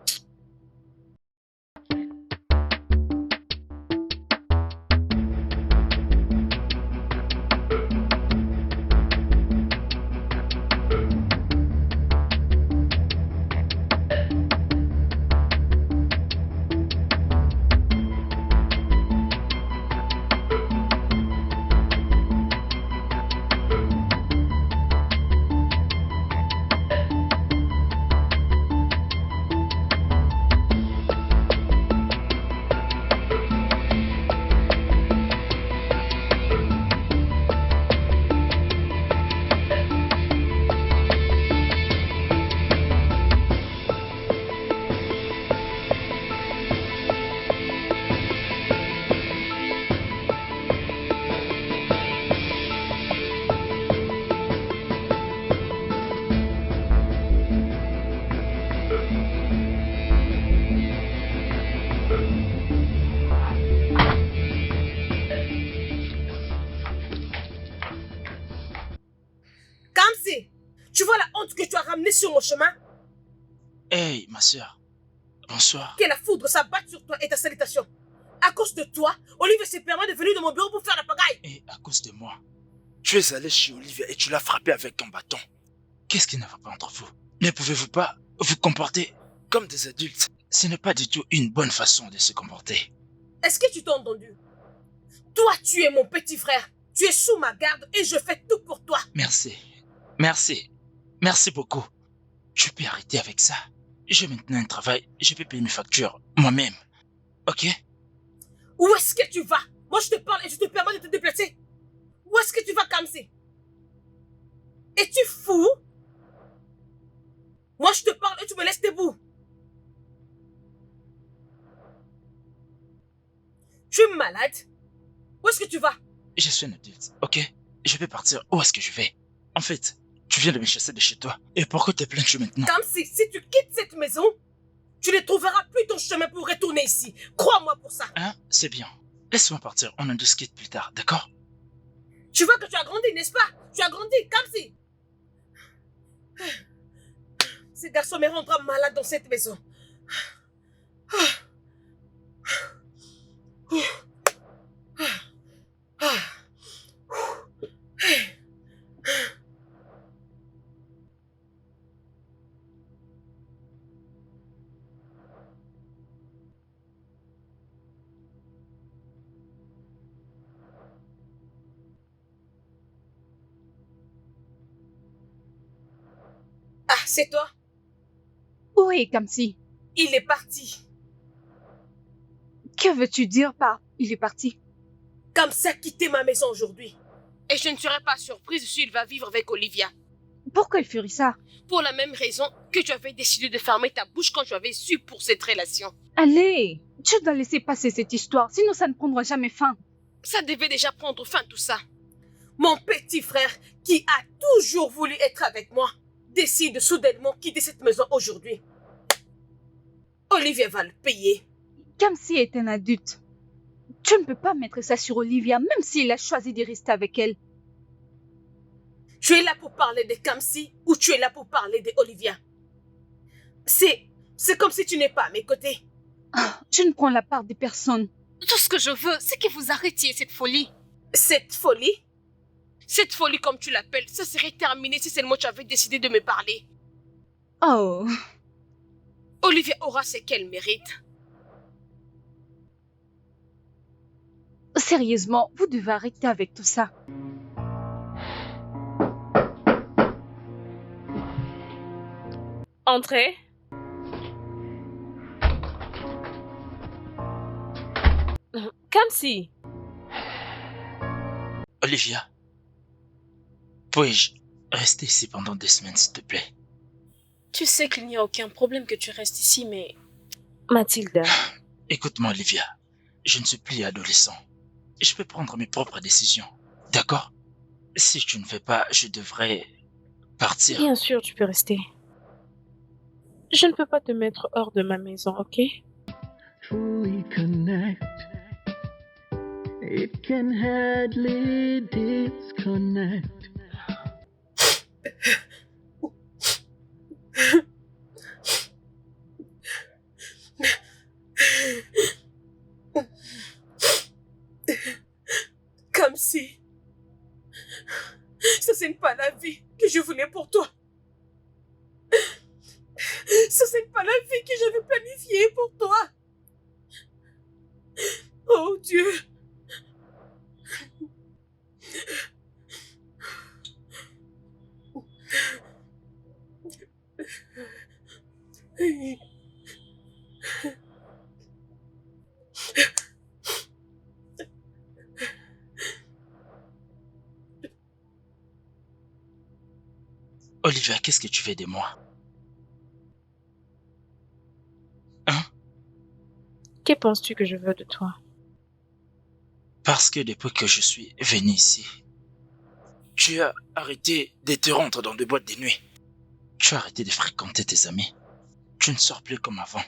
Kamsi, tu vois la honte que tu as ramenée sur mon chemin? Hey, ma sœur. Bonsoir. Que la foudre s'abatte sur toi et ta salutation. À cause de toi, Olivier s'est permis de venir dans mon bureau pour faire la pagaille. Et à cause de moi, tu es allé chez Olivia et tu l'as frappé avec un bâton. Qu'est-ce qui ne va pas entre vous? Ne pouvez-vous pas vous comporter comme des adultes? Ce n'est pas du tout une bonne façon de se comporter. Est-ce que tu t'as entendu? Toi, tu es mon petit frère. Tu es sous ma garde et je fais tout pour toi. Merci. Merci. Merci beaucoup. Je peux arrêter avec ça. J'ai maintenant un travail, je peux payer mes factures moi-même. Ok? Où est-ce que tu vas? Moi, je te parle et je te permets de te déplacer. Où est-ce que tu vas, Kamsi? Es-tu fou? Moi, je te parle et tu me laisses debout. Tu es malade? Où est-ce que tu vas? Je suis un adulte, ok? Je peux partir où est-ce que je vais. En fait, tu viens de me chasser de chez toi. Et pourquoi te plains-tu maintenant? Kamsi, si tu quittes cette maison, tu ne trouveras plus ton chemin pour retourner ici. Crois-moi pour ça. Hein? C'est bien. Laisse-moi partir, on en discute plus tard, d'accord? Tu vois que tu as grandi, n'est-ce pas? Tu as grandi, Kamsi. Ce garçon me rendra malade dans cette maison. Ah, c'est toi? Où est Kamsi? Il est parti. Que veux-tu dire par « il est parti » Kamsi a quitté ma maison aujourd'hui. Et je ne serais pas surprise s'il va vivre avec Olivia. Pourquoi il ferait ça? Pour la même raison que tu avais décidé de fermer ta bouche quand tu avais su pour cette relation. Allez, tu dois laisser passer cette histoire, sinon ça ne prendra jamais fin. Ça devait déjà prendre fin tout ça. Mon petit frère, qui a toujours voulu être avec moi, décide soudainement quitter cette maison aujourd'hui. Olivia va le payer. Kamsi est un adulte. Tu ne peux pas mettre ça sur Olivia, même s'il a choisi de rester avec elle. Tu es là pour parler de Kamsi ou tu es là pour parler de Olivia? C'est comme si tu n'es pas à mes côtés. Je ne prends la part de personne. Tout ce que je veux, c'est que vous arrêtiez cette folie. Cette folie? Cette folie, comme tu l'appelles, ça serait terminé si seulement tu avais décidé de me parler. Oh. Olivia aura ce qu'elle mérite. Sérieusement, vous devez arrêter avec tout ça. Entrez. Kamsi. Olivia, puis-je rester ici pendant 2 semaines, s'il te plaît? Tu sais qu'il n'y a aucun problème que tu restes ici, mais... Mathilda. Écoute-moi, Olivia. Je ne suis plus adolescent. Je peux prendre mes propres décisions. D'accord? Si tu ne fais pas, je devrais partir. Bien sûr, tu peux rester. Je ne peux pas te mettre hors de ma maison, ok? Truly connect. It can hardly disconnect. Comme si... Ça, c'est pas la vie que je voulais pour toi. Ça, c'est pas la vie que j'avais planifiée pour toi. Oh Dieu. Olivia, qu'est-ce que tu fais de moi? Hein? Que penses-tu que je veux de toi? Parce que depuis que je suis venu ici, tu as arrêté de te rendre dans des boîtes de nuit. Tu as arrêté de fréquenter tes amis. Tu ne sors plus comme avant.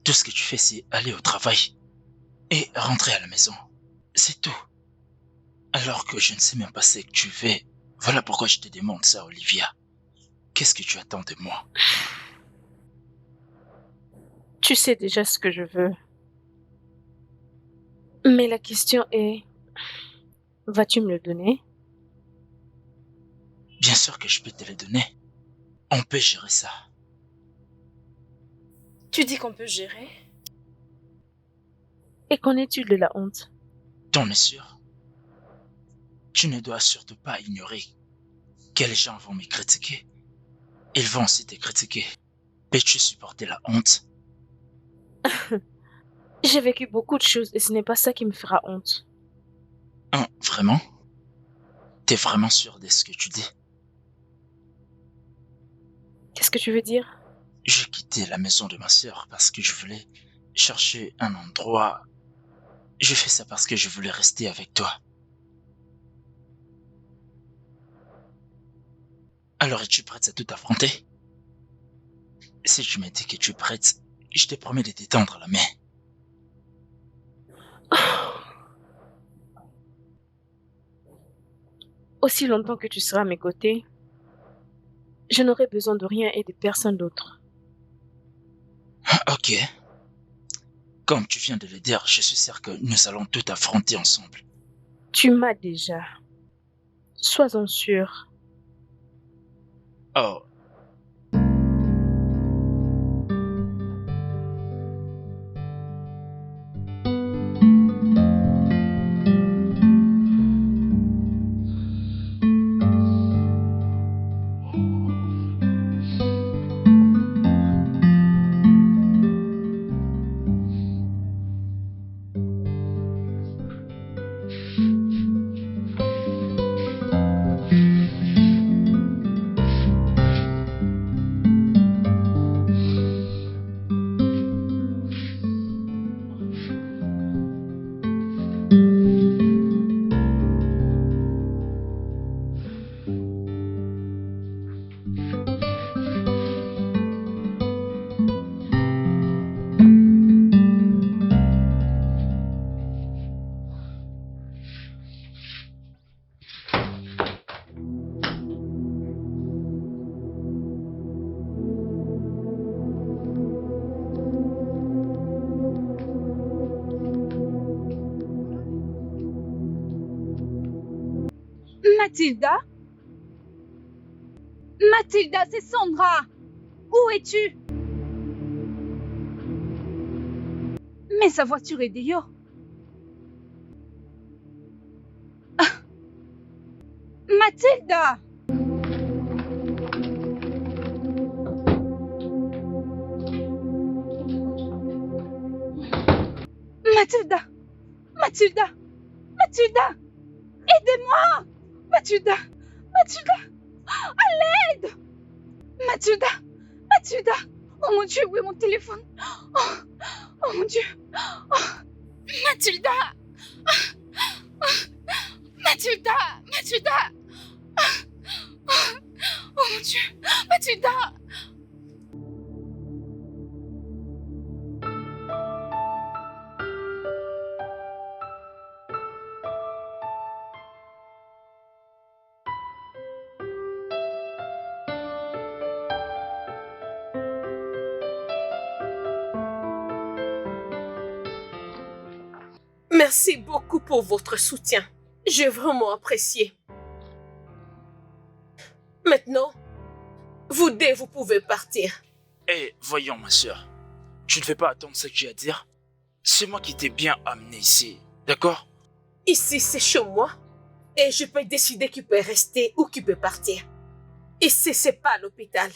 Tout ce que tu fais, c'est aller au travail et rentrer à la maison. C'est tout. Alors que je ne sais même pas ce que tu fais. Voilà pourquoi je te demande ça, Olivia. Qu'est-ce que tu attends de moi? Tu sais déjà ce que je veux. Mais la question est, vas-tu me le donner? Bien sûr que je peux te le donner. On peut gérer ça. Tu dis qu'on peut gérer? Et qu'en est-il de la honte? T'en es sûr? Tu ne dois surtout pas ignorer que les gens vont me critiquer. Ils vont aussi te critiquer. Peux-tu supporter la honte? J'ai vécu beaucoup de choses et ce n'est pas ça qui me fera honte. Hein, vraiment? T'es vraiment sûr de ce que tu dis? Qu'est-ce que tu veux dire? J'ai quitté la maison de ma sœur parce que je voulais chercher un endroit. Je fais ça parce que je voulais rester avec toi. Alors es-tu prête à tout affronter? Si tu me dis que tu es prête, je te promets de t'étendre la main. Aussi longtemps que tu seras à mes côtés, je n'aurai besoin de rien et de personne d'autre. Ok. Comme tu viens de le dire, je suis sûr que nous allons tout affronter ensemble. Tu m'as déjà. Sois-en sûr. Oh. Mathilda? Mathilda, c'est Sandra. Où es-tu? Mais sa voiture est dehors. Ah. Mathilda! Mathilda! Mathilda! Mathilda! Aidez-moi! Mathilda! Mathilda! À l'aide! Mathilda! Mathilda! Oh mon Dieu, où est mon téléphone? Oh mon Dieu! Oh. Mathilda! Mathilda! Mathilda! Oh mon Dieu! Mathilda! Merci beaucoup pour votre soutien. J'ai vraiment apprécié. Maintenant, vous deux, vous pouvez partir. Eh, voyons, ma soeur. Tu ne veux pas attendre ce que j'ai à dire? C'est moi qui t'ai bien amené ici, d'accord? Ici, c'est chez moi. Et je peux décider qui peut rester ou qui peut partir. Ici, c'est pas l'hôpital.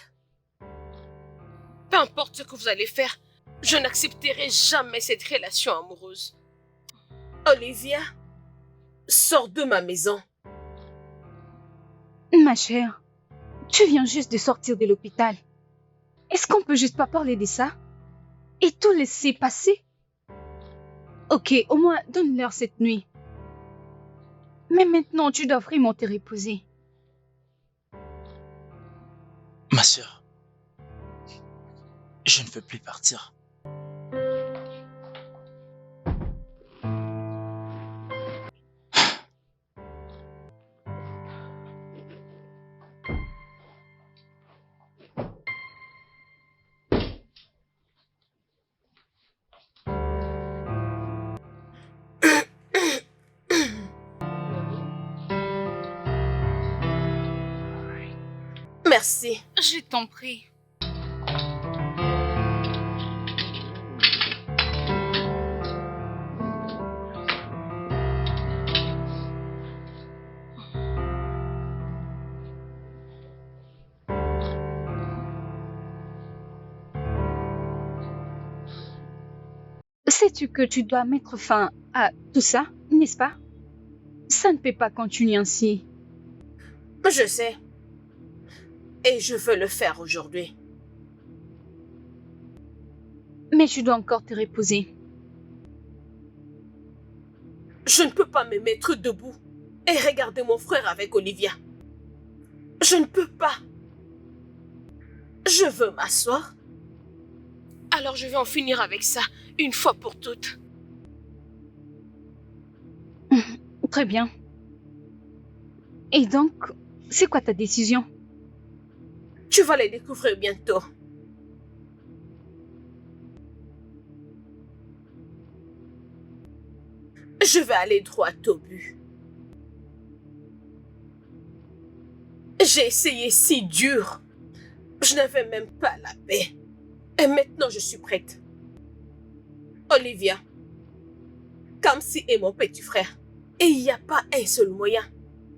Peu importe ce que vous allez faire, je n'accepterai jamais cette relation amoureuse. Olivia, sors de ma maison. Ma chère, tu viens juste de sortir de l'hôpital. Est-ce qu'on peut juste pas parler de ça? Et tout laisser passer? Ok, au moins donne-leur cette nuit. Mais maintenant, tu dois vraiment te reposer. Ma soeur, je ne veux plus partir. Merci. Je t'en prie. Sais-tu que tu dois mettre fin à tout ça, n'est-ce pas? Ça ne peut pas continuer ainsi. Je sais. Et je veux le faire aujourd'hui. Mais tu dois encore te reposer. Je ne peux pas me mettre debout et regarder mon frère avec Olivia. Je ne peux pas. Je veux m'asseoir. Alors je vais en finir avec ça, une fois pour toutes. Très bien. Et donc, c'est quoi ta décision? Tu vas les découvrir bientôt. Je vais aller droit au but. J'ai essayé si dur. Je n'avais même pas la paix. Et maintenant, je suis prête. Olivia, Kamsi est mon petit frère. Et il n'y a pas un seul moyen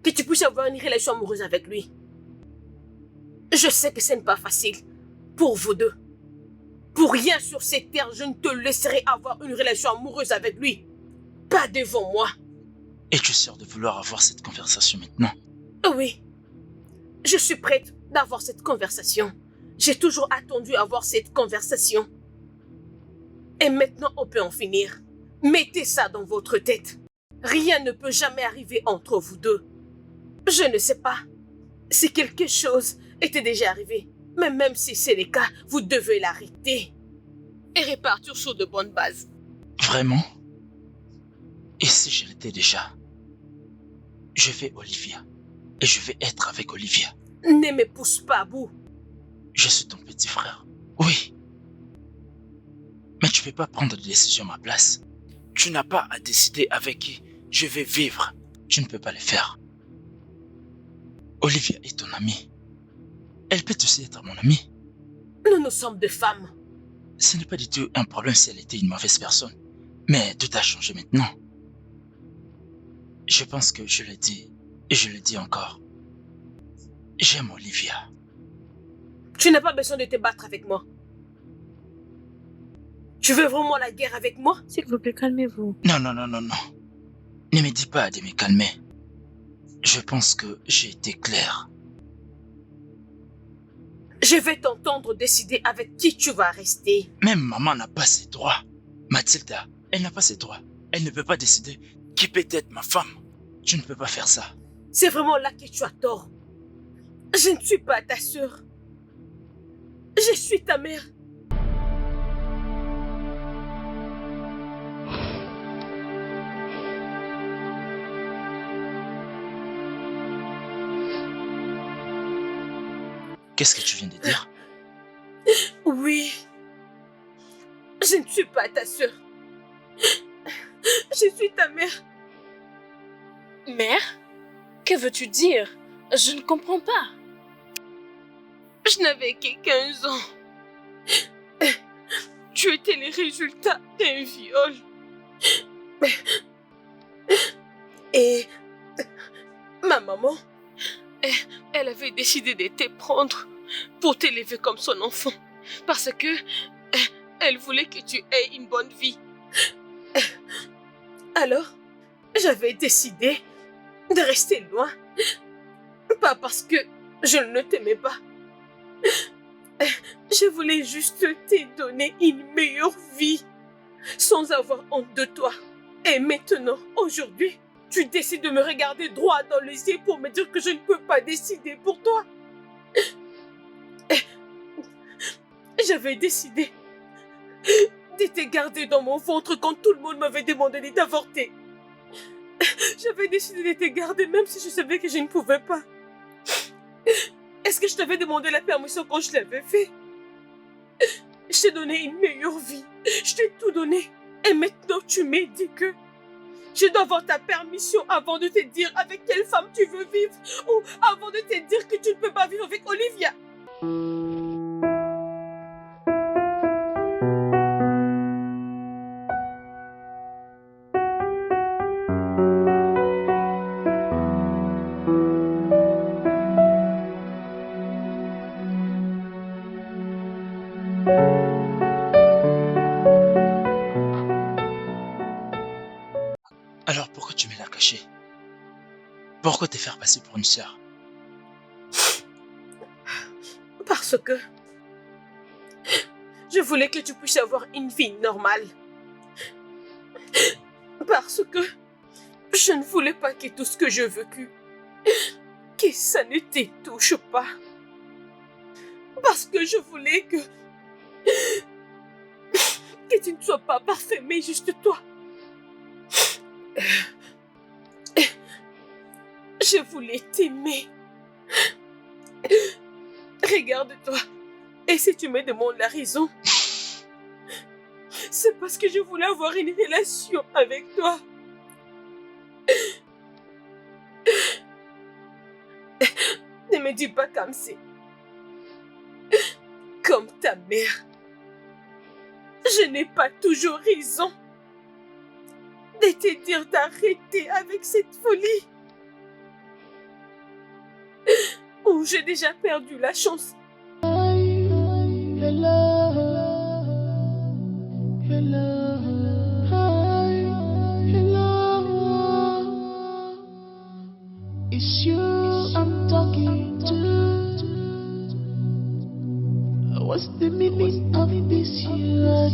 que tu puisses avoir une relation amoureuse avec lui. Je sais que ce n'est pas facile pour vous deux. Pour rien sur cette terre, je ne te laisserai avoir une relation amoureuse avec lui. Pas devant moi. Es-tu sûr de vouloir avoir cette conversation maintenant? Oui. Je suis prête d'avoir cette conversation. J'ai toujours attendu avoir cette conversation. Et maintenant, on peut en finir. Mettez ça dans votre tête. Rien ne peut jamais arriver entre vous deux. Je ne sais pas si quelque chose était déjà arrivé. Mais même si c'est le cas, vous devez l'arrêter. Et repartir sur de bonnes bases. Vraiment? Et si je l'étais déjà? Je vais Olivia. Et je vais être avec Olivia. Ne me pousse pas à bout. Je suis ton petit frère. Oui. Mais tu ne peux pas prendre de décision à ma place. Tu n'as pas à décider avec qui je vais vivre. Tu ne peux pas le faire. Olivia est ton amie. Elle peut aussi être mon amie. Nous sommes deux femmes. Ce n'est pas du tout un problème si elle était une mauvaise personne. Mais tout a changé maintenant. Je pense que je l'ai dit, et je le dis encore. J'aime Olivia. Tu n'as pas besoin de te battre avec moi. Tu veux vraiment la guerre avec moi? S'il vous plaît, calmez-vous. Non. Ne me dis pas de me calmer. Je pense que j'ai été clair. Je vais t'entendre décider avec qui tu vas rester. Même maman n'a pas ses droits. Mathilda, elle n'a pas ses droits. Elle ne peut pas décider qui peut être ma femme. Tu ne peux pas faire ça. C'est vraiment là que tu as tort. Je ne suis pas ta sœur. Je suis ta mère. Qu'est-ce que tu viens de dire? Oui. Je ne suis pas ta sœur. Je suis ta mère. Mère? Que veux-tu dire? Je ne comprends pas. Je n'avais que 15 ans. Tu étais le résultat d'un viol. Et ma maman, elle avait décidé de te prendre pour t'élever comme son enfant. Parce que elle voulait que tu aies une bonne vie. Alors, j'avais décidé de rester loin. Pas parce que je ne t'aimais pas. Je voulais juste te donner une meilleure vie sans avoir honte de toi. Et maintenant, aujourd'hui, tu décides de me regarder droit dans les yeux pour me dire que je ne peux pas décider pour toi. J'avais décidé de te garder dans mon ventre quand tout le monde m'avait demandé d'avorter. J'avais décidé de te garder même si je savais que je ne pouvais pas. Est-ce que je t'avais demandé la permission quand je l'avais fait? Je t'ai donné une meilleure vie. Je t'ai tout donné. Et maintenant, tu me dis que je dois avoir ta permission avant de te dire avec quelle femme tu veux vivre ou avant de te dire que tu ne peux pas vivre avec Olivia. Alors pourquoi tu me l'as caché? Pourquoi te faire passer pour une sœur? Parce que je voulais que tu puisses avoir une vie normale. Parce que je ne voulais pas que tout ce que j'ai vécu, que ça ne te touche pas. Parce que je voulais que tu ne sois pas parfait, mais juste toi. Je voulais t'aimer. Regarde-toi. Et si tu me demandes la raison, c'est parce que je voulais avoir une relation avec toi. Ne me dis pas comme c'est. Comme ta mère. Je n'ai pas toujours raison de te dire d'arrêter avec cette folie. Ou j'ai déjà perdu la chance. It's you I'm talking to. What's the meaning of this you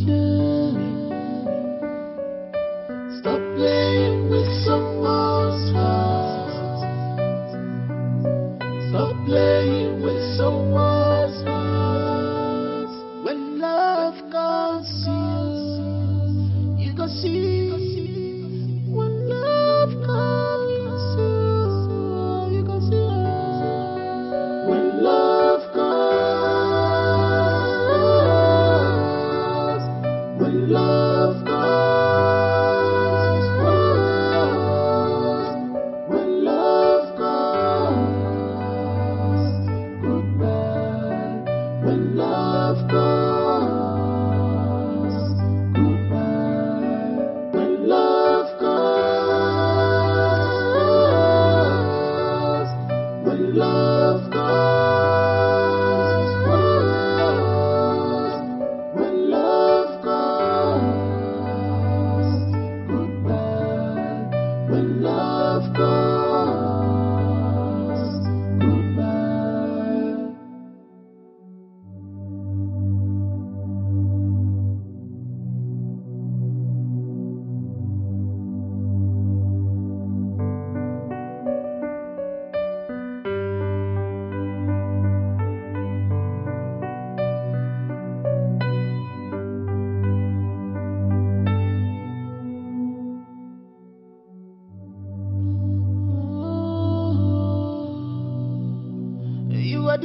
do? Stop playing with someone's heart. Stop playing with someone's heart. When love comes to you, you can see. When love comes to you, you can see. When love comes, when love comes, when love comes.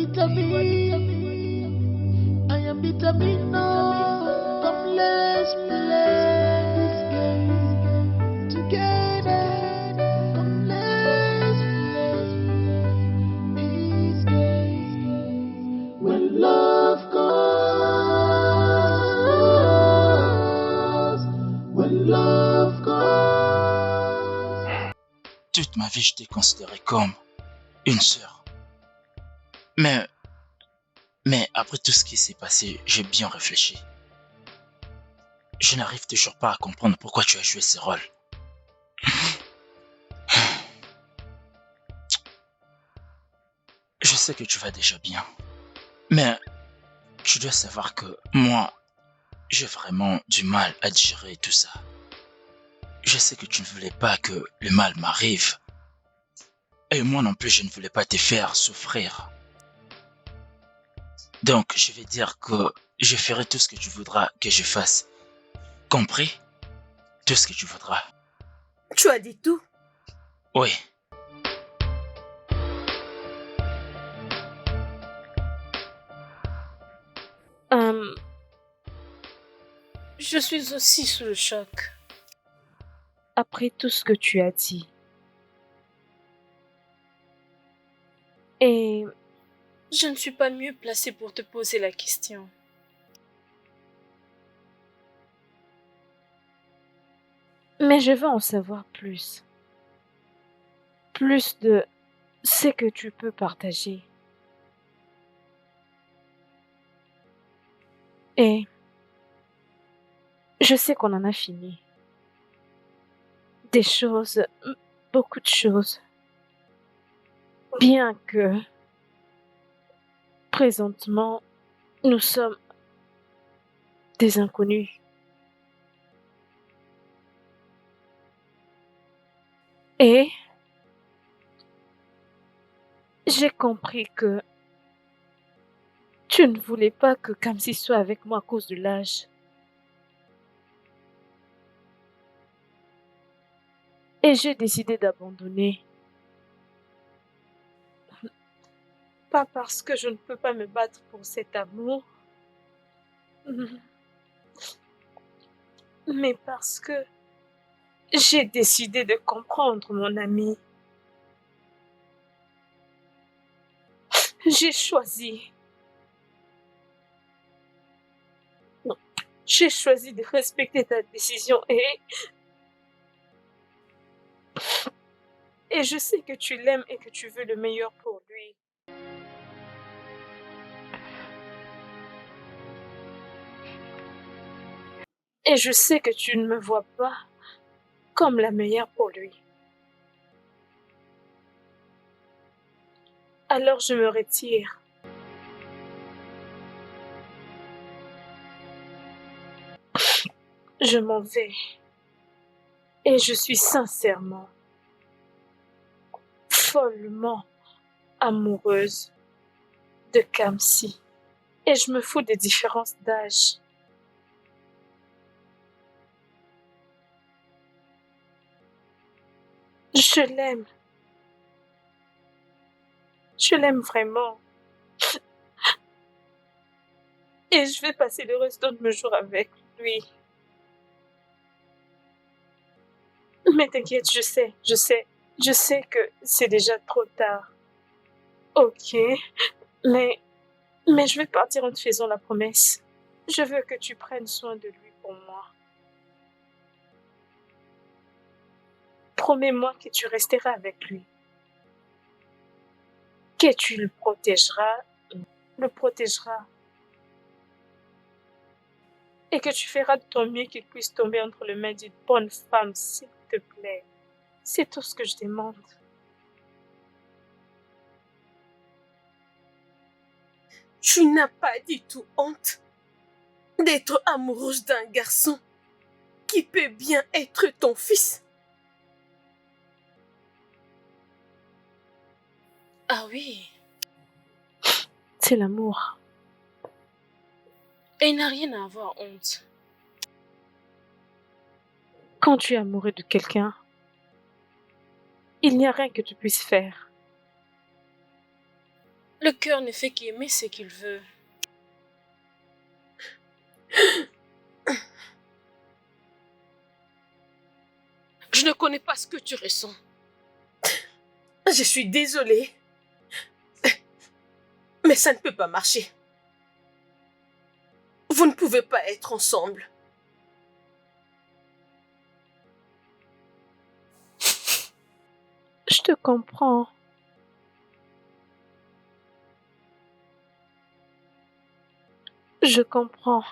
vitamine. I am vitamine. Come let's play this game together. Come let's play this game. When love goes, when love goes. Toute ma vie, je t'ai considéré comme une sœur. Mais après tout ce qui s'est passé, j'ai bien réfléchi. Je n'arrive toujours pas à comprendre pourquoi tu as joué ce rôle. Je sais que tu vas déjà bien. Mais tu dois savoir que moi, j'ai vraiment du mal à digérer tout ça. Je sais que tu ne voulais pas que le mal m'arrive. Et moi non plus, je ne voulais pas te faire souffrir. Donc, je vais dire que je ferai tout ce que tu voudras que je fasse. Compris? Tout ce que tu voudras. Tu as dit tout? Oui. Je suis aussi sous le choc. Après tout ce que tu as dit. Et Je ne suis pas mieux placée pour te poser la question. mais je veux en savoir plus. Plus de ce que tu peux partager. Et je sais qu'on en a fini. Des choses, beaucoup de choses. Bien que présentement, nous sommes des inconnus. Et j'ai compris que tu ne voulais pas que Kamsi soit avec moi à cause de l'âge. Et j'ai décidé d'abandonner. Pas parce que je ne peux pas me battre pour cet amour, mais parce que j'ai décidé de comprendre mon ami. J'ai choisi. J'ai choisi de respecter ta décision et je sais que tu l'aimes et que tu veux le meilleur pour lui. Et je sais que tu ne me vois pas comme la meilleure pour lui. Alors je me retire. Je m'en vais. Et je suis sincèrement, follement amoureuse de Kamsi. Et je me fous des différences d'âge. Je l'aime. Je l'aime vraiment. Et je vais passer le restant de mes jours avec lui. Mais t'inquiète, je sais que c'est déjà trop tard. Ok, mais je vais partir en te faisant la promesse. Je veux que tu prennes soin de lui pour moi. Promets-moi que tu resteras avec lui. Que tu le protégeras. Et que tu feras de ton mieux qu'il puisse tomber entre les mains d'une bonne femme, s'il te plaît. C'est tout ce que je demande. Tu n'as pas du tout honte d'être amoureuse d'un garçon qui peut bien être ton fils. Ah oui, C'est l'amour. et il n'a rien à avoir honte. Quand tu es amoureux de quelqu'un, il n'y a rien que tu puisses faire. Le cœur ne fait qu'aimer ce qu'il veut. Je ne connais pas ce que tu ressens. Je suis désolée. Mais ça ne peut pas marcher. Vous ne pouvez pas être ensemble. Je te comprends. Je comprends.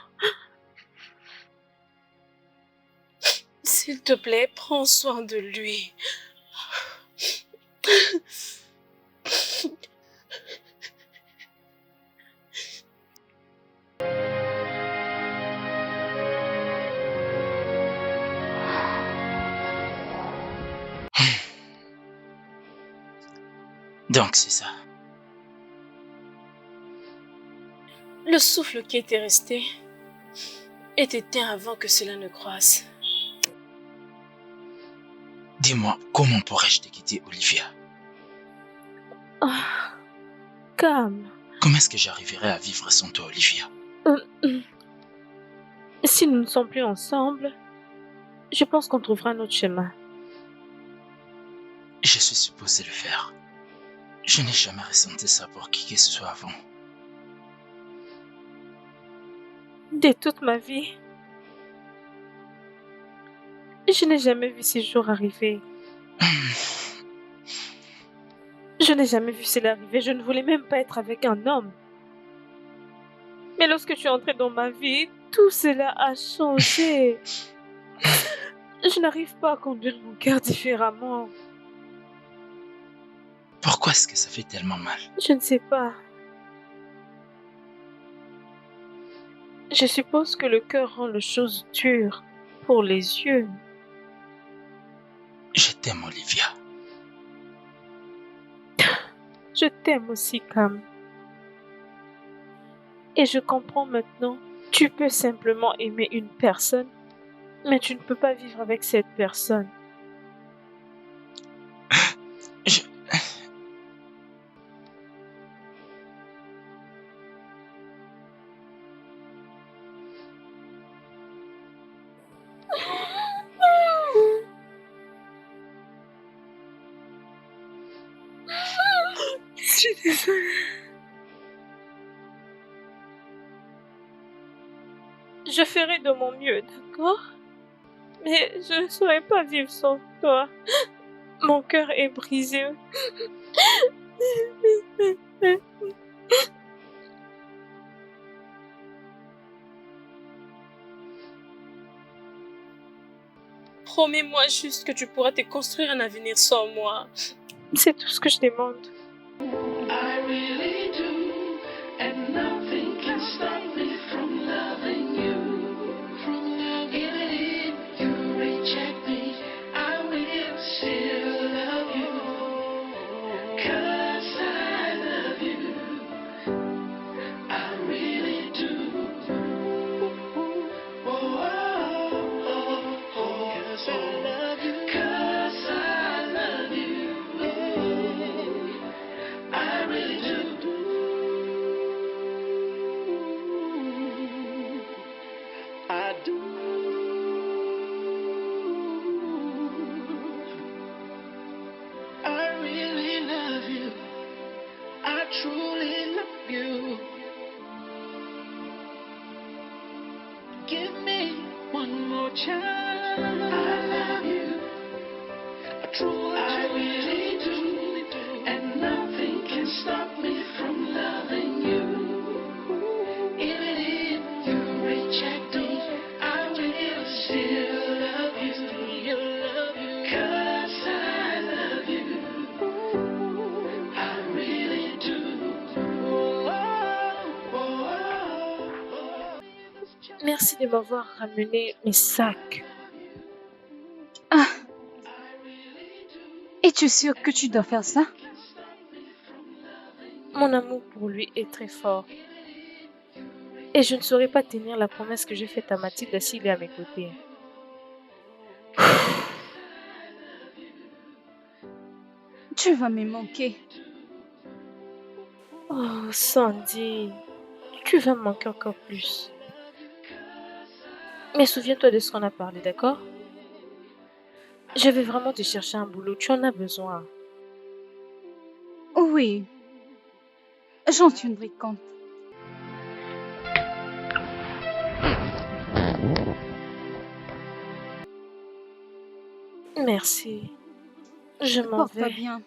S'il te plaît, prends soin de lui. Donc c'est ça. Le souffle qui était resté est éteint avant que cela ne croisse. Dis-moi, comment pourrais-je te quitter, Olivia? Ah, calme. Comment est-ce que j'arriverai à vivre sans toi, Olivia? Si nous ne sommes plus ensemble, je pense qu'on trouvera notre chemin. Je suis supposé le faire. Je n'ai jamais ressenti ça pour qui que ce soit avant. De toute ma vie, je n'ai jamais vu ces jours arriver. Je n'ai jamais vu cela arriver. Je ne voulais même pas être avec un homme. Mais lorsque tu es entré dans ma vie, tout cela a changé. Je n'arrive pas à conduire mon cœur différemment. Pourquoi est-ce que ça fait tellement mal? Je ne sais pas. Je suppose que le cœur rend les choses dures pour les yeux. Je t'aime, Olivia. Je t'aime aussi, Cam. Et je comprends maintenant. Tu peux simplement aimer une personne, mais tu ne peux pas vivre avec cette personne. Je... Je suis désolée. Je ferai de mon mieux, d'accord? Mais je ne saurais pas vivre sans toi. Mon cœur est brisé. Promets-moi juste que tu pourras te construire un avenir sans moi. C'est tout ce que je demande. I really do, and nothing can stop me from loving you. Even if you reject me, I will still love you. 'Cause I love you. I really do. Oh, oh, oh, oh. 'Cause I love you. 'Cause I love you. I really do. I do. I really love you. I truly love you. Give me one more chance. I love you. I really do. And nothing can stop me from loving you. Even if you reject me, I will still love you. 'Cause I love you. I really do. Merci de m'avoir ramené mes sacs. Ah. Es-tu sûr que tu dois faire ça? Mon amour pour lui est très fort. Et je ne saurais pas tenir la promesse que j'ai faite à Mathilde s'il est à mes côtés. Tu vas me manquer. Oh, Sandy, tu vas me manquer encore plus. Mais souviens-toi de ce qu'on a parlé, d'accord? Je vais vraiment te chercher un boulot, tu en as besoin. Oui, j'en tiendrai compte. Merci. Je m'en Porte-toi vais. bien.